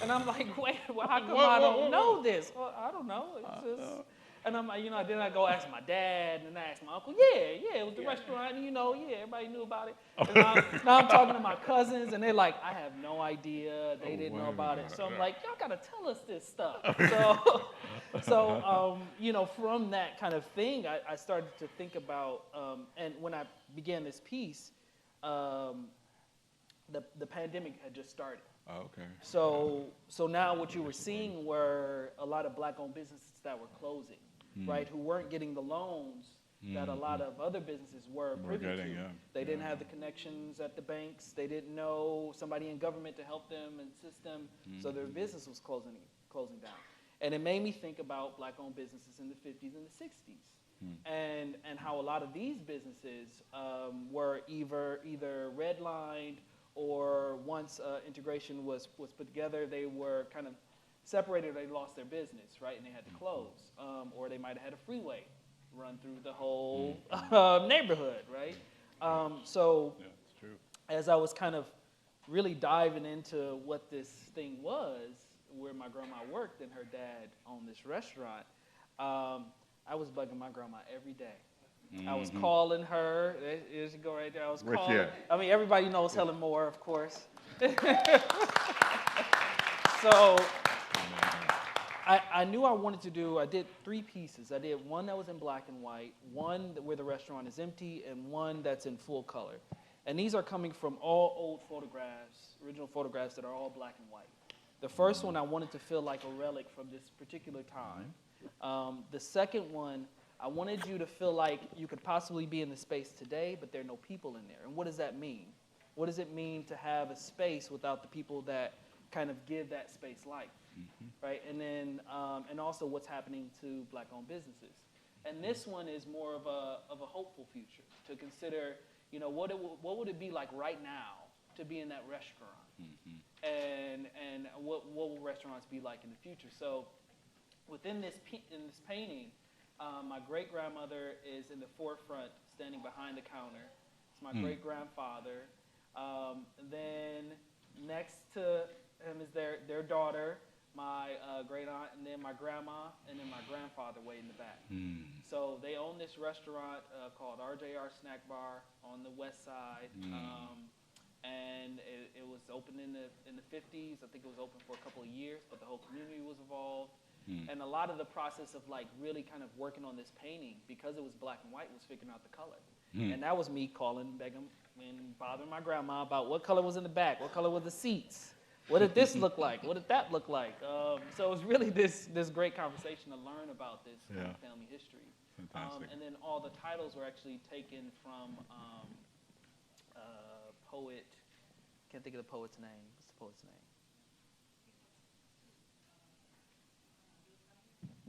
C: And I'm like, wait, well, how come I don't know this? Well, I don't know. It's just... And I'm like, then I go ask my dad, and then I ask my uncle. Yeah, it was the restaurant, and everybody knew about it. And now I'm talking to my cousins, and they're like, I have no idea. They didn't know about it. So I'm like, y'all gotta tell us this stuff. So from that kind of thing, I started to think about, and when I began this piece, the pandemic had just started.
A: Oh, okay.
C: So now what you were seeing were a lot of Black-owned businesses that were closing, right? Who weren't getting the loans that a lot of other businesses were privy to. They didn't have the connections at the banks. They didn't know somebody in government to help them and assist them. So their business was closing down. And it made me think about Black-owned businesses in the 50s and the 60s. And how a lot of these businesses were either redlined, or once integration was put together, they were kind of separated, they lost their business, right? And they had to close. Or they might have had a freeway run through the whole neighborhood, right? So
A: it's true.
C: As I was kind of really diving into what this thing was, where my grandma worked and her dad owned this restaurant, I was bugging my grandma every day. I was calling her. There she go right there. I was calling. I mean, everybody knows Helen Moore, of course. So I knew I wanted to do, I did 3 pieces. I did one that was in black and white, one where the restaurant is empty, and one that's in full color. And these are coming from all old photographs, original photographs that are all black and white. The first one I wanted to feel like a relic from this particular time. The second one, I wanted you to feel like you could possibly be in the space today, but there are no people in there. And what does that mean? What does it mean to have a space without the people that kind of give that space life, right? And then, and also what's happening to black-owned businesses. And this one is more of a hopeful future to consider, you know, what would it be like right now to be in that restaurant? And what will restaurants be like in the future? So within this painting, my great-grandmother is in the forefront, standing behind the counter. It's my great-grandfather. Then next to him is their daughter, my great-aunt, and then my grandma, and then my grandfather way in the back. So they own this restaurant called RJR Snack Bar on the west side. And it was opened in the 50s. I think it was open for a couple of years, but the whole community was involved. And a lot of the process of like really kind of working on this painting, because it was black and white, was figuring out the color. And that was me calling, begging, and bothering my grandma about what color was in the back, what color were the seats, what did this look like, what did that look like. So it was really this great conversation to learn about this family history.
A: Fantastic.
C: And then all the titles were actually taken from poet, can't think of the poet's name. What's the poet's name?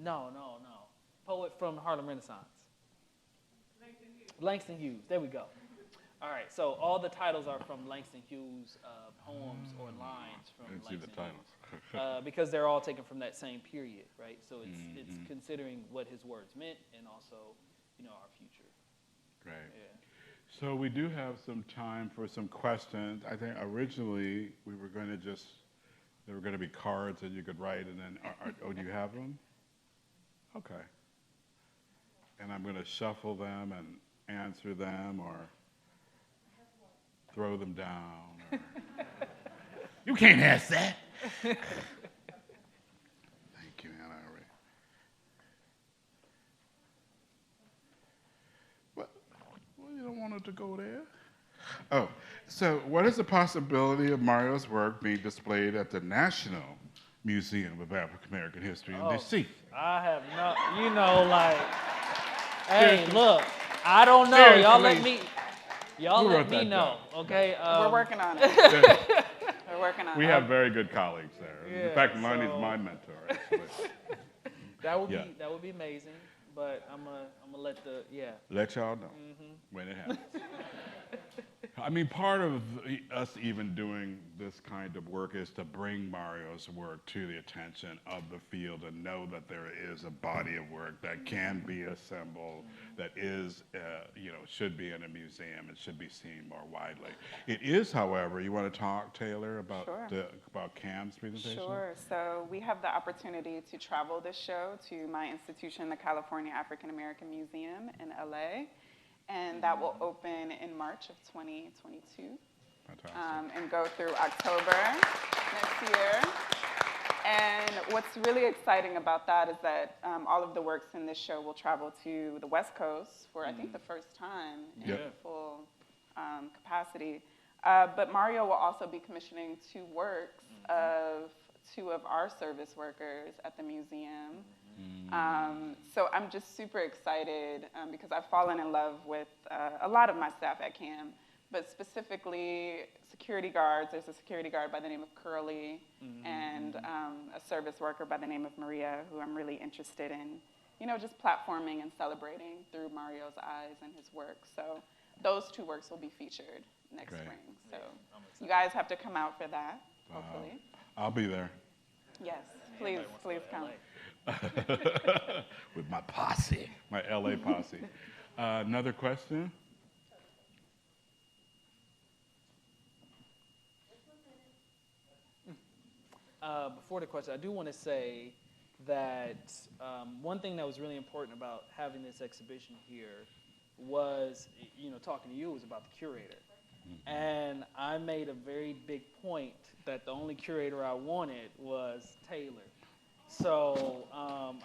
C: No. Poet from Harlem Renaissance. Langston Hughes. There we go. All right, so all the titles are from Langston Hughes' poems or lines from
A: I didn't see the titles.
C: because they're all taken from that same period, right? So it's considering what his words meant and also, you know, our future.
A: Great.
C: Yeah.
A: So we do have some time for some questions. I think originally we were going to there were going to be cards that you could write, and then, oh, do you have them? Okay. And I'm going to shuffle them and answer them or throw them down. Or you can't ask that. Thank you, Anna. Well, you don't want it to go there. Oh, so what is the possibility of Mario's work being displayed at the National Museum of African American History in D.C.?
C: I have no, you know, like, hey, look, I don't know. Y'all let me know, okay?
B: We're working on it. We're working on it.
A: We have very good colleagues there.
C: Yeah,
A: in fact, Lonnie's my mentor, actually.
C: That would be amazing, but I'm gonna let
A: Let y'all know when it happens. I mean, part of us even doing this kind of work is to bring Mario's work to the attention of the field and know that there is a body of work that can be assembled, that is, should be in a museum and should be seen more widely. It is, however, you want to talk, Taylor, about about Cam's presentation?
B: Sure. So we have the opportunity to travel this show to my institution, the California African American Museum in LA. And that will open in March of 2022.
A: Fantastic.
B: And go through October next year. And what's really exciting about that is that all of the works in this show will travel to the West Coast for, I think, the first time in full capacity. But Mario will also be commissioning 2 works of 2 of our service workers at the museum. So I'm just super excited because I've fallen in love with a lot of my staff at CAM, but specifically security guards. There's a security guard by the name of Curly and a service worker by the name of Maria, who I'm really interested in, just platforming and celebrating through Mario's eyes and his work. So those 2 works will be featured next spring. So you guys have to come out for that, hopefully.
A: I'll be there.
B: Yes, please come.
A: With my posse, my LA posse. Another question?
C: Before the question, I do want to say that one thing that was really important about having this exhibition here was, talking to you, was about the curator. And I made a very big point that the only curator I wanted was Taylor. So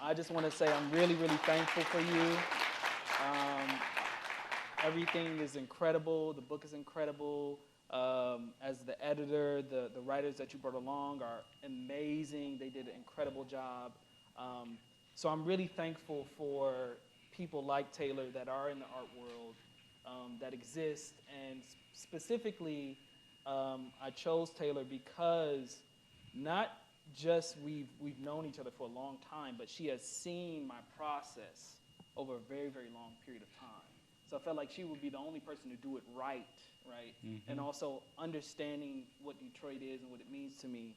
C: I just want to say I'm really, really thankful for you. Everything is incredible. The book is incredible. As the editor, the writers that you brought along are amazing. They did an incredible job. So I'm really thankful for people like Taylor that are in the art world, that exist. And specifically, I chose Taylor because not just we've known each other for a long time, but she has seen my process over a very, very long period of time. So I felt like she would be the only person to do it right? Mm-hmm. And also understanding what Detroit is and what it means to me.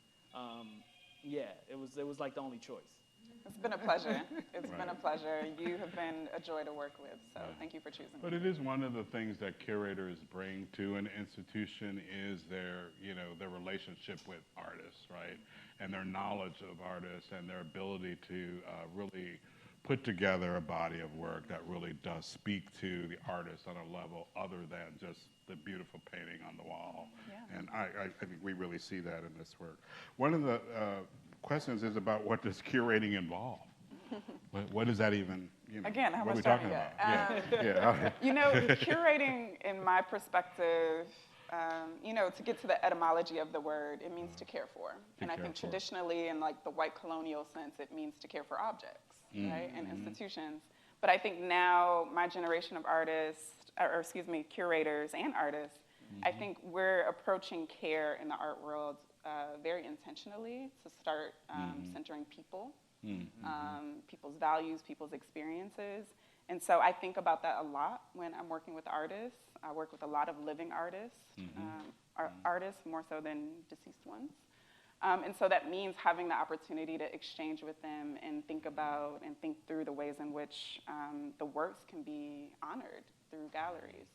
C: It was like the only choice.
B: It's been a pleasure. It's been a pleasure. You have been a joy to work with, so thank you for choosing me.
A: But it is one of the things that curators bring to an institution is their relationship with artists, right? And their knowledge of artists and their ability to really put together a body of work that really does speak to the artist on a level other than just the beautiful painting on the wall. Yeah. And I think we really see that in this work. One of the questions is about what does curating involve? What does that even,
B: Again, how
A: what are we
B: much
A: talking
B: time
A: about?
B: Yeah. Curating, in my perspective, to get to the etymology of the word, it means to care for. And I think traditionally, in like the white colonial sense, it means to care for objects, right, and institutions. But I think now, my generation of curators and artists, I think we're approaching care in the art world very intentionally to start centering people, people's values, people's experiences. And so I think about that a lot when I'm working with artists. I work with a lot of living artists, artists more so than deceased ones. And so that means having the opportunity to exchange with them and think about and think through the ways in which the works can be honored through galleries.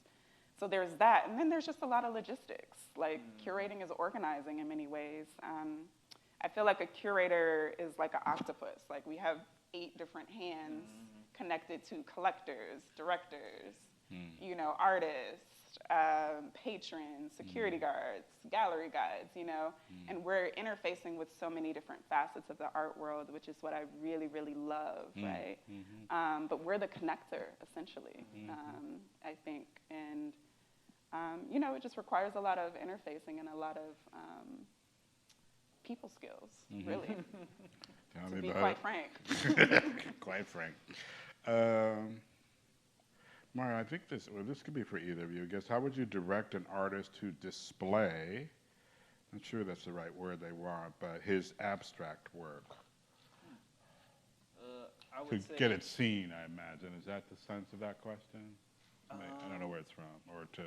B: So there's that. And then there's just a lot of logistics. Like curating is organizing in many ways. I feel like a curator is like an octopus. Like we have 8 different hands connected to collectors, directors, artists, patrons, security guards, gallery guides, and we're interfacing with so many different facets of the art world, which is what I really, really love, right? But we're the connector, essentially, I think. And, it just requires a lot of interfacing and a lot of people skills, really, to be quite frank.
A: Quite frank. Mara, I think this could be for either of you. I guess, how would you direct an artist to display, I'm sure that's the right word they want, but his abstract work?
C: I would say,
A: get it seen, I imagine. Is that the sense of that question? I don't know where it's from, or to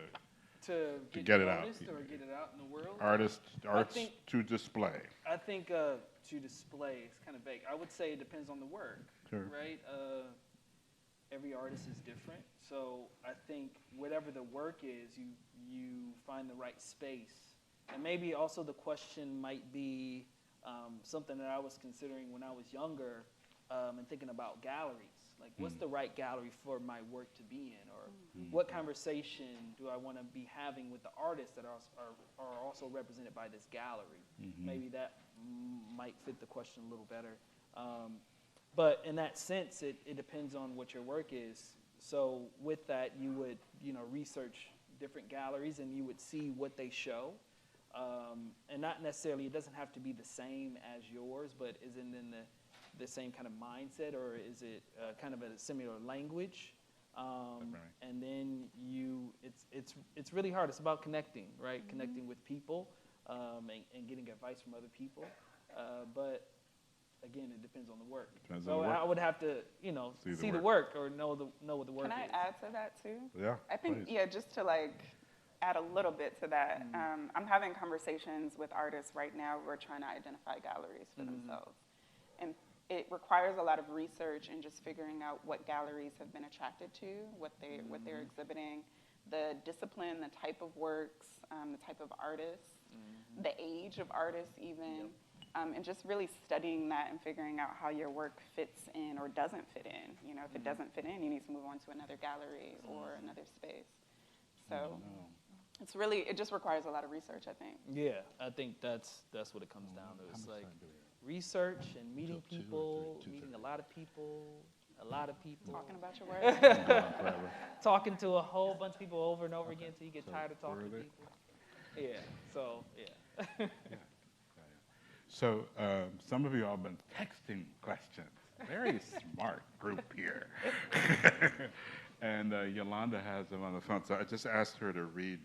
A: get it out.
C: Or get it out in the world?
A: Arts to display.
C: I think to display is kind of vague. I would say it depends on the work, right? Every artist is different. So I think whatever the work is, you find the right space. And maybe also the question might be something that I was considering when I was younger and thinking about galleries. Like, what's the right gallery for my work to be in? Or what conversation do I want to be having with the artists that are also represented by this gallery? Maybe that might fit the question a little better. But in that sense, it depends on what your work is. So with that, you would research different galleries and you would see what they show. And not necessarily, it doesn't have to be the same as yours, but is it in the same kind of mindset, or is it kind of a similar language? And then it's really hard. It's about connecting, right? Connecting with people and getting advice from other people. But again, it depends on the work. I would have to, see the work or know what the work is.
B: Can I add to that too?
A: Yeah.
B: I think, just to add a little bit to that. I'm having conversations with artists right now who are trying to identify galleries for themselves. And it requires a lot of research and just figuring out what galleries have been attracted to, what they're exhibiting, the discipline, the type of works, the type of artists, the age of artists even, and just really studying that and figuring out how your work fits in or doesn't fit in. If it doesn't fit in, you need to move on to another gallery or another space. So it just requires a lot of research, I think.
C: Yeah, I think that's what it comes down to. It's like research and meeting
A: Till 2 or
C: people,
A: 3,
C: meeting
A: 2:30.
C: a lot of people,
B: Talking about your work.
A: Forever.
C: talking to a whole bunch of people over and over again until you get
A: So
C: tired of talking to
A: where are they?
C: people. Yeah, so, yeah.
A: Yeah. So some of you all have been texting questions. Very smart group here. And Yolanda has them on the phone. So I just asked her to read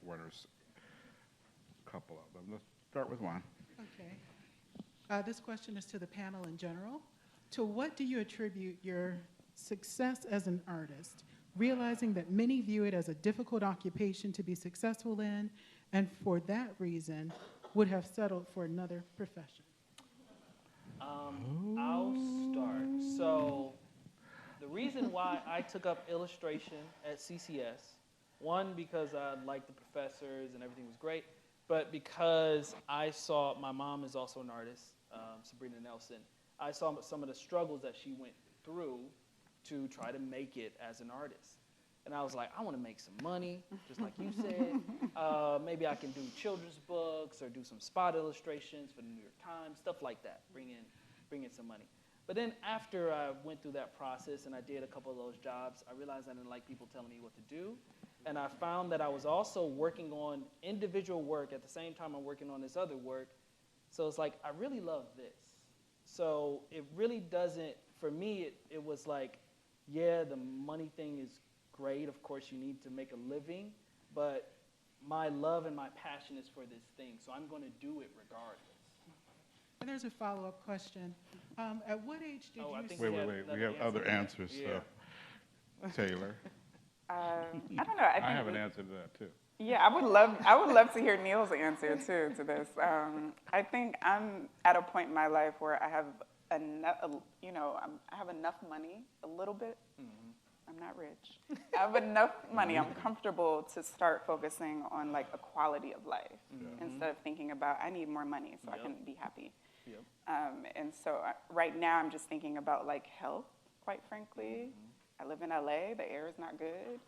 A: one or a couple of them. Let's start with one.
D: Okay. This question is to the panel in general. To what do you attribute your success as an artist, realizing that many view it as a difficult occupation to be successful in, and for that reason would have settled for another profession?
C: I'll start. So the reason why I took up illustration at CCS, one, because I liked the professors and everything was great, but because I saw, my mom is also an artist, Sabrina Nelson, I saw some of the struggles that she went through to try to make it as an artist. And I was like, I want to make some money, just like you said. Maybe I can do children's books or do some spot illustrations for the New York Times, stuff like that, bring in some money. But then after I went through that process and I did a couple of those jobs, I realized I didn't like people telling me what to do. And I found that I was also working on individual work at the same time I'm working on this other work. So it's like, I really love this. So it really doesn't, for me, it was like, yeah, the money thing is great. Of course, you need to make a living. But my love and my passion is for this thing. So I'm going to do it regardless.
D: And there's a follow-up question. At what age did
C: I
D: you
C: think
A: Wait.
C: another
A: We have other
C: answer.
A: answers.
C: Yeah.
A: So. Taylor.
B: I don't know.
A: I have an answer to that, too.
B: Yeah, I would love to hear Neil's answer too to this. I think I'm at a point in my life where I have enough, I have enough money, a little bit. I'm not rich. I have enough money. I'm comfortable to start focusing on like a quality of life instead of thinking about I need more money so I can be happy.
C: Yep.
B: And so right now I'm just thinking about like health, quite frankly. I live in LA. The air is not good.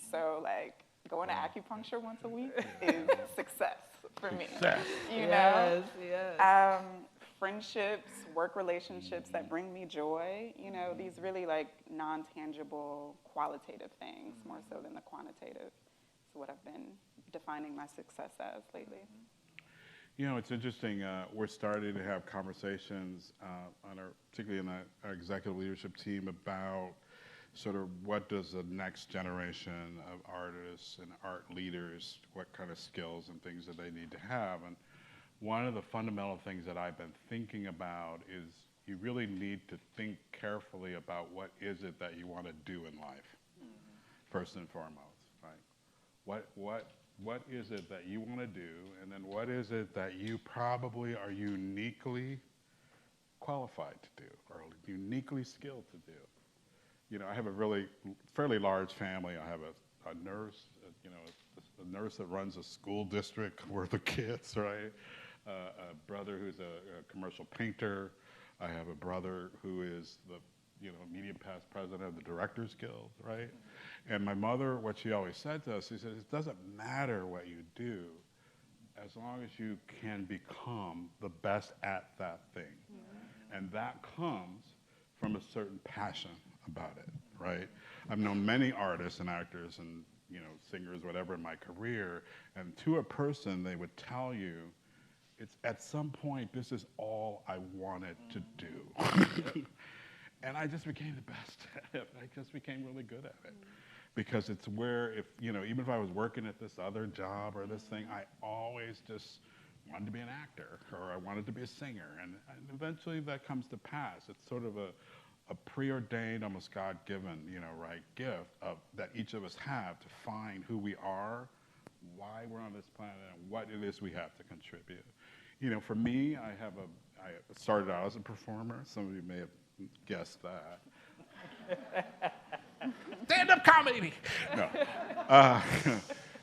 B: So like going to acupuncture once a week is success for me.
A: Success.
B: You know?
C: Yes.
B: Friendships, work relationships that bring me joy, these really like non-tangible qualitative things more so than the quantitative. It's what I've been defining my success as lately.
A: It's interesting. We're starting to have conversations particularly in our executive leadership team about sort of what does the next generation of artists and art leaders, what kind of skills and things that they need to have. And one of the fundamental things that I've been thinking about is you really need to think carefully about what is it that you want to do in life, first and foremost, right? What is it that you want to do, and then what is it that you probably are uniquely qualified to do or uniquely skilled to do? I have a fairly large family. I have a nurse, a nurse that runs a school district worth of kids, right? A brother who's a commercial painter. I have a brother who is the immediate past president of the Directors Guild, right? And my mother, what she always said to us, she says, it doesn't matter what you do as long as you can become the best at that thing. And that comes from a certain passion about it, right? I've known many artists and actors and singers, whatever, in my career, and to a person, they would tell you, it's at some point, this is all I wanted to do. And I just became the best at it. I just became really good at it. Because it's where, even if I was working at this other job or this thing, I always just wanted to be an actor, or I wanted to be a singer. And eventually that comes to pass. It's sort of a preordained, almost God-given, gift that each of us have to find who we are, why we're on this planet, and what it is we have to contribute. For me, I started out as a performer. Some of you may have guessed that. Stand-up comedy! No.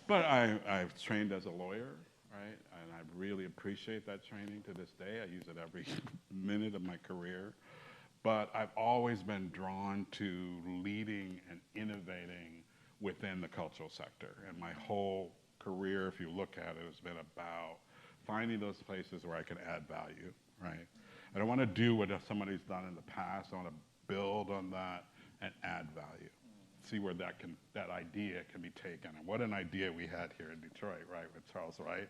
A: But I've trained as a lawyer, right? And I really appreciate that training to this day. I use it every minute of my career. But I've always been drawn to leading and innovating within the cultural sector. And my whole career, if you look at it, has been about finding those places where I can add value, right? I don't want to do what somebody's done in the past. I want to build on that and add value. See where that idea can be taken. And what an idea we had here in Detroit, right, with Charles Wright.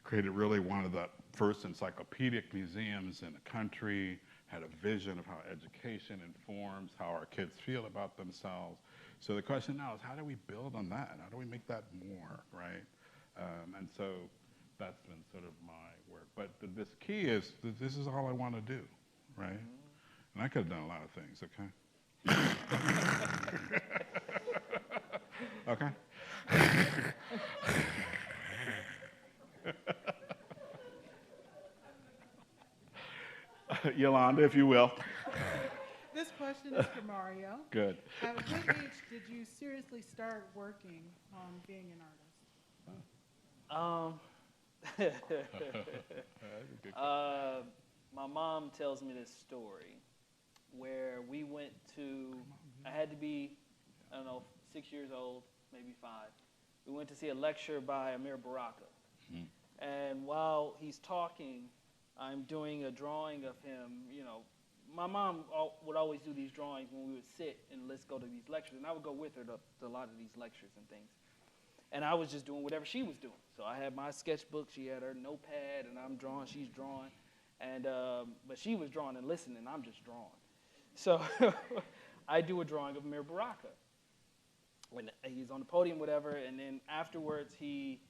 A: Created really one of the first encyclopedic museums in the country, had a vision of how education informs how our kids feel about themselves. So the question now is, how do we build on that? How do we make that more, right? And so that's been sort of my work. But this key is, this is all I want to do, right? And I could have done a lot of things, okay? Okay? Yolanda, if you will.
D: This question is for Mario.
A: Good.
D: At what age did you seriously start working on being an artist?
C: My mom tells me this story where we went to, I had to be, I don't know, 6 years old, maybe 5. We went to see a lecture by Amir Baraka. And while he's talking, I'm doing a drawing of him. You know, my mom would always do these drawings when we would sit and let's go to these lectures. And I would go with her to a lot of these lectures and things. And I was just doing whatever she was doing. So I had my sketchbook, she had her notepad, and I'm drawing, she's drawing. And, but she was drawing and listening, I'm just drawing. So I do a drawing of Amir Baraka. When he's on the podium, whatever, and then afterwards he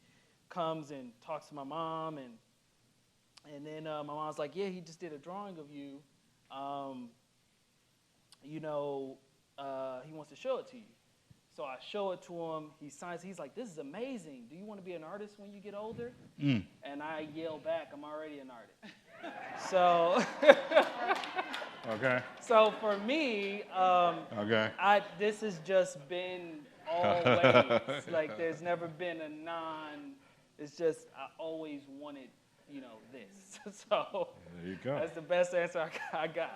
C: comes and talks to my mom, and then my mom's like, yeah, he just did a drawing of you. You know, he wants to show it to you. So I show it to him. He signs. He's like, this is amazing. Do you want to be an artist when you get older? And I yell back, I'm already an artist. So,
A: Okay.
C: So for me,
A: Okay.
C: This has just been always, like there's never been a it's just, I always wanted, you know, this. So
A: There you go.
C: that's the best answer I got.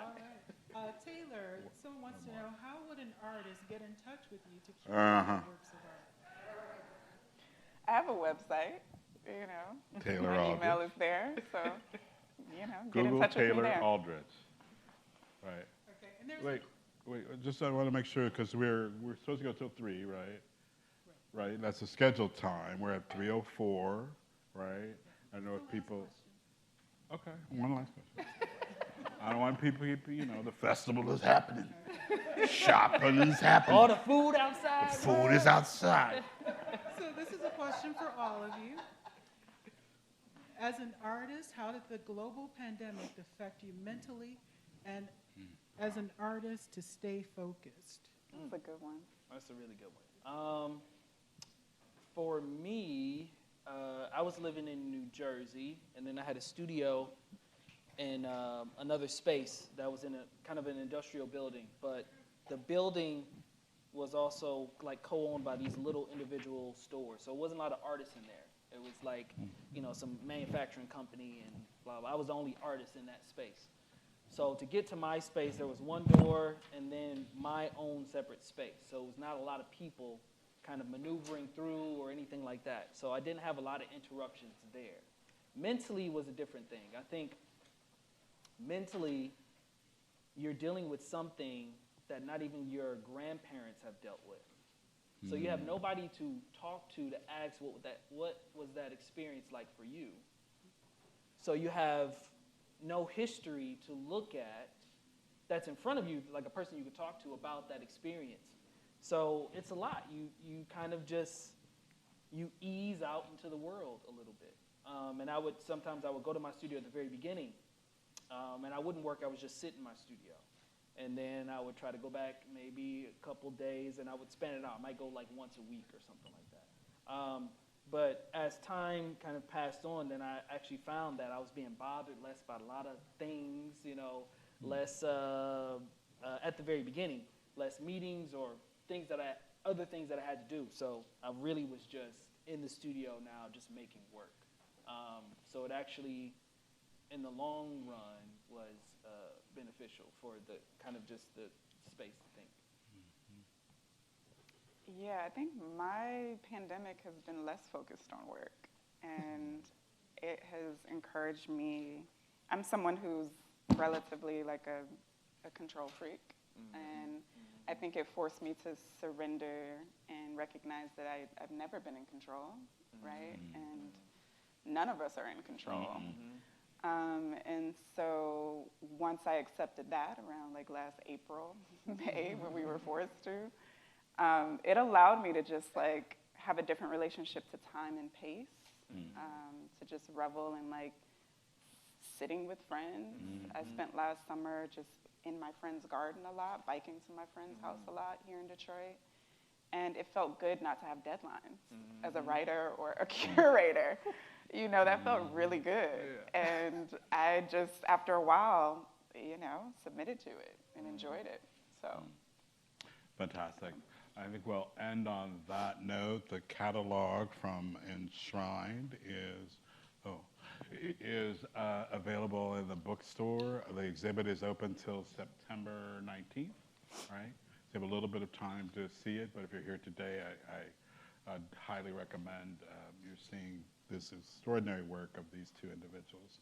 D: All right. Taylor, someone wants to know, how would an artist get in touch with you to curate works of art?
B: I have a website, you know.
A: Taylor
B: My
A: Aldridge.
B: email is there, so, you know, get in
A: Google
B: touch with me
A: Taylor
B: there.
A: Aldridge. Right.
D: Okay. And there's
A: Wait. Just I want to make sure because we're supposed to go till 3, right? Right. That's the scheduled time. We're at 3:04, right? I know if people. Okay. One last question. I don't want people, you know, the festival is happening. Shopping is happening.
C: All the food outside.
A: The food is outside.
D: So this is a question for all of you. As an artist, how did the global pandemic affect you mentally and as an artist to stay focused?
B: That's a good one.
C: That's a really good one. For me, I was living in New Jersey, and then I had a studio in another space that was in a kind of an industrial building, but the building was also like co-owned by these little individual stores, so it wasn't a lot of artists in there. It was like, you know, some manufacturing company and blah, blah. I was the only artist in that space. So to get to my space, there was one door and then my own separate space. So it was not a lot of people kind of maneuvering through or anything like that. So I didn't have a lot of interruptions there. Mentally was a different thing. I think mentally, you're dealing with something that not even your grandparents have dealt with. So you have nobody to talk to ask what was that experience like for you. So you have no history to look at that's in front of you, like a person you could talk to about that experience. So it's a lot. You kind of just, you ease out into the world a little bit. And sometimes I would go to my studio at the very beginning, and I wouldn't work, I would just sit in my studio. And then I would try to go back maybe a couple days, and I would span it out. I might go like once a week or something like that. But as time kind of passed on, then I actually found that I was being bothered less about a lot of things, you know, less at the very beginning, less meetings or other things that I had to do. So I really was just in the studio now, just making work. So it actually, in the long run, was beneficial for the kind of just the space thing.
B: Yeah, I think my pandemic has been less focused on work, and it has encouraged me. I'm someone who's relatively like a control freak. And I think it forced me to surrender and recognize that I've never been in control, right? And none of us are in control. And so once I accepted that around like last April, May, when we were forced to, it allowed me to just like have a different relationship to time and pace, to just revel in like sitting with friends. I spent last summer just in my friend's garden a lot, biking to my friend's house a lot here in Detroit. And it felt good not to have deadlines as a writer or a curator. You know, that felt really good. And I just, after a while, you know, submitted to it and enjoyed it, so.
A: Fantastic. I think we'll end on that note. The catalog from Enshrined is available in the bookstore. The exhibit is open till September 19th, right? So you have a little bit of time to see it, but if you're here today, I'd highly recommend you're seeing this extraordinary work of these two individuals.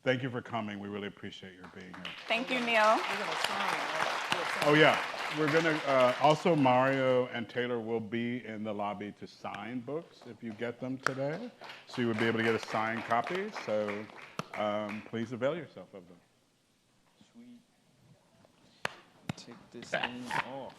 A: Thank you for coming. We really appreciate your being here.
B: Thank you, Neil.
C: We're gonna sign, right?
A: Oh yeah, we're gonna, also Mario and Taylor will be in the lobby to sign books if you get them today. So you would be able to get a signed copy, so please avail yourself of them.
C: Sweet. Take this thing off.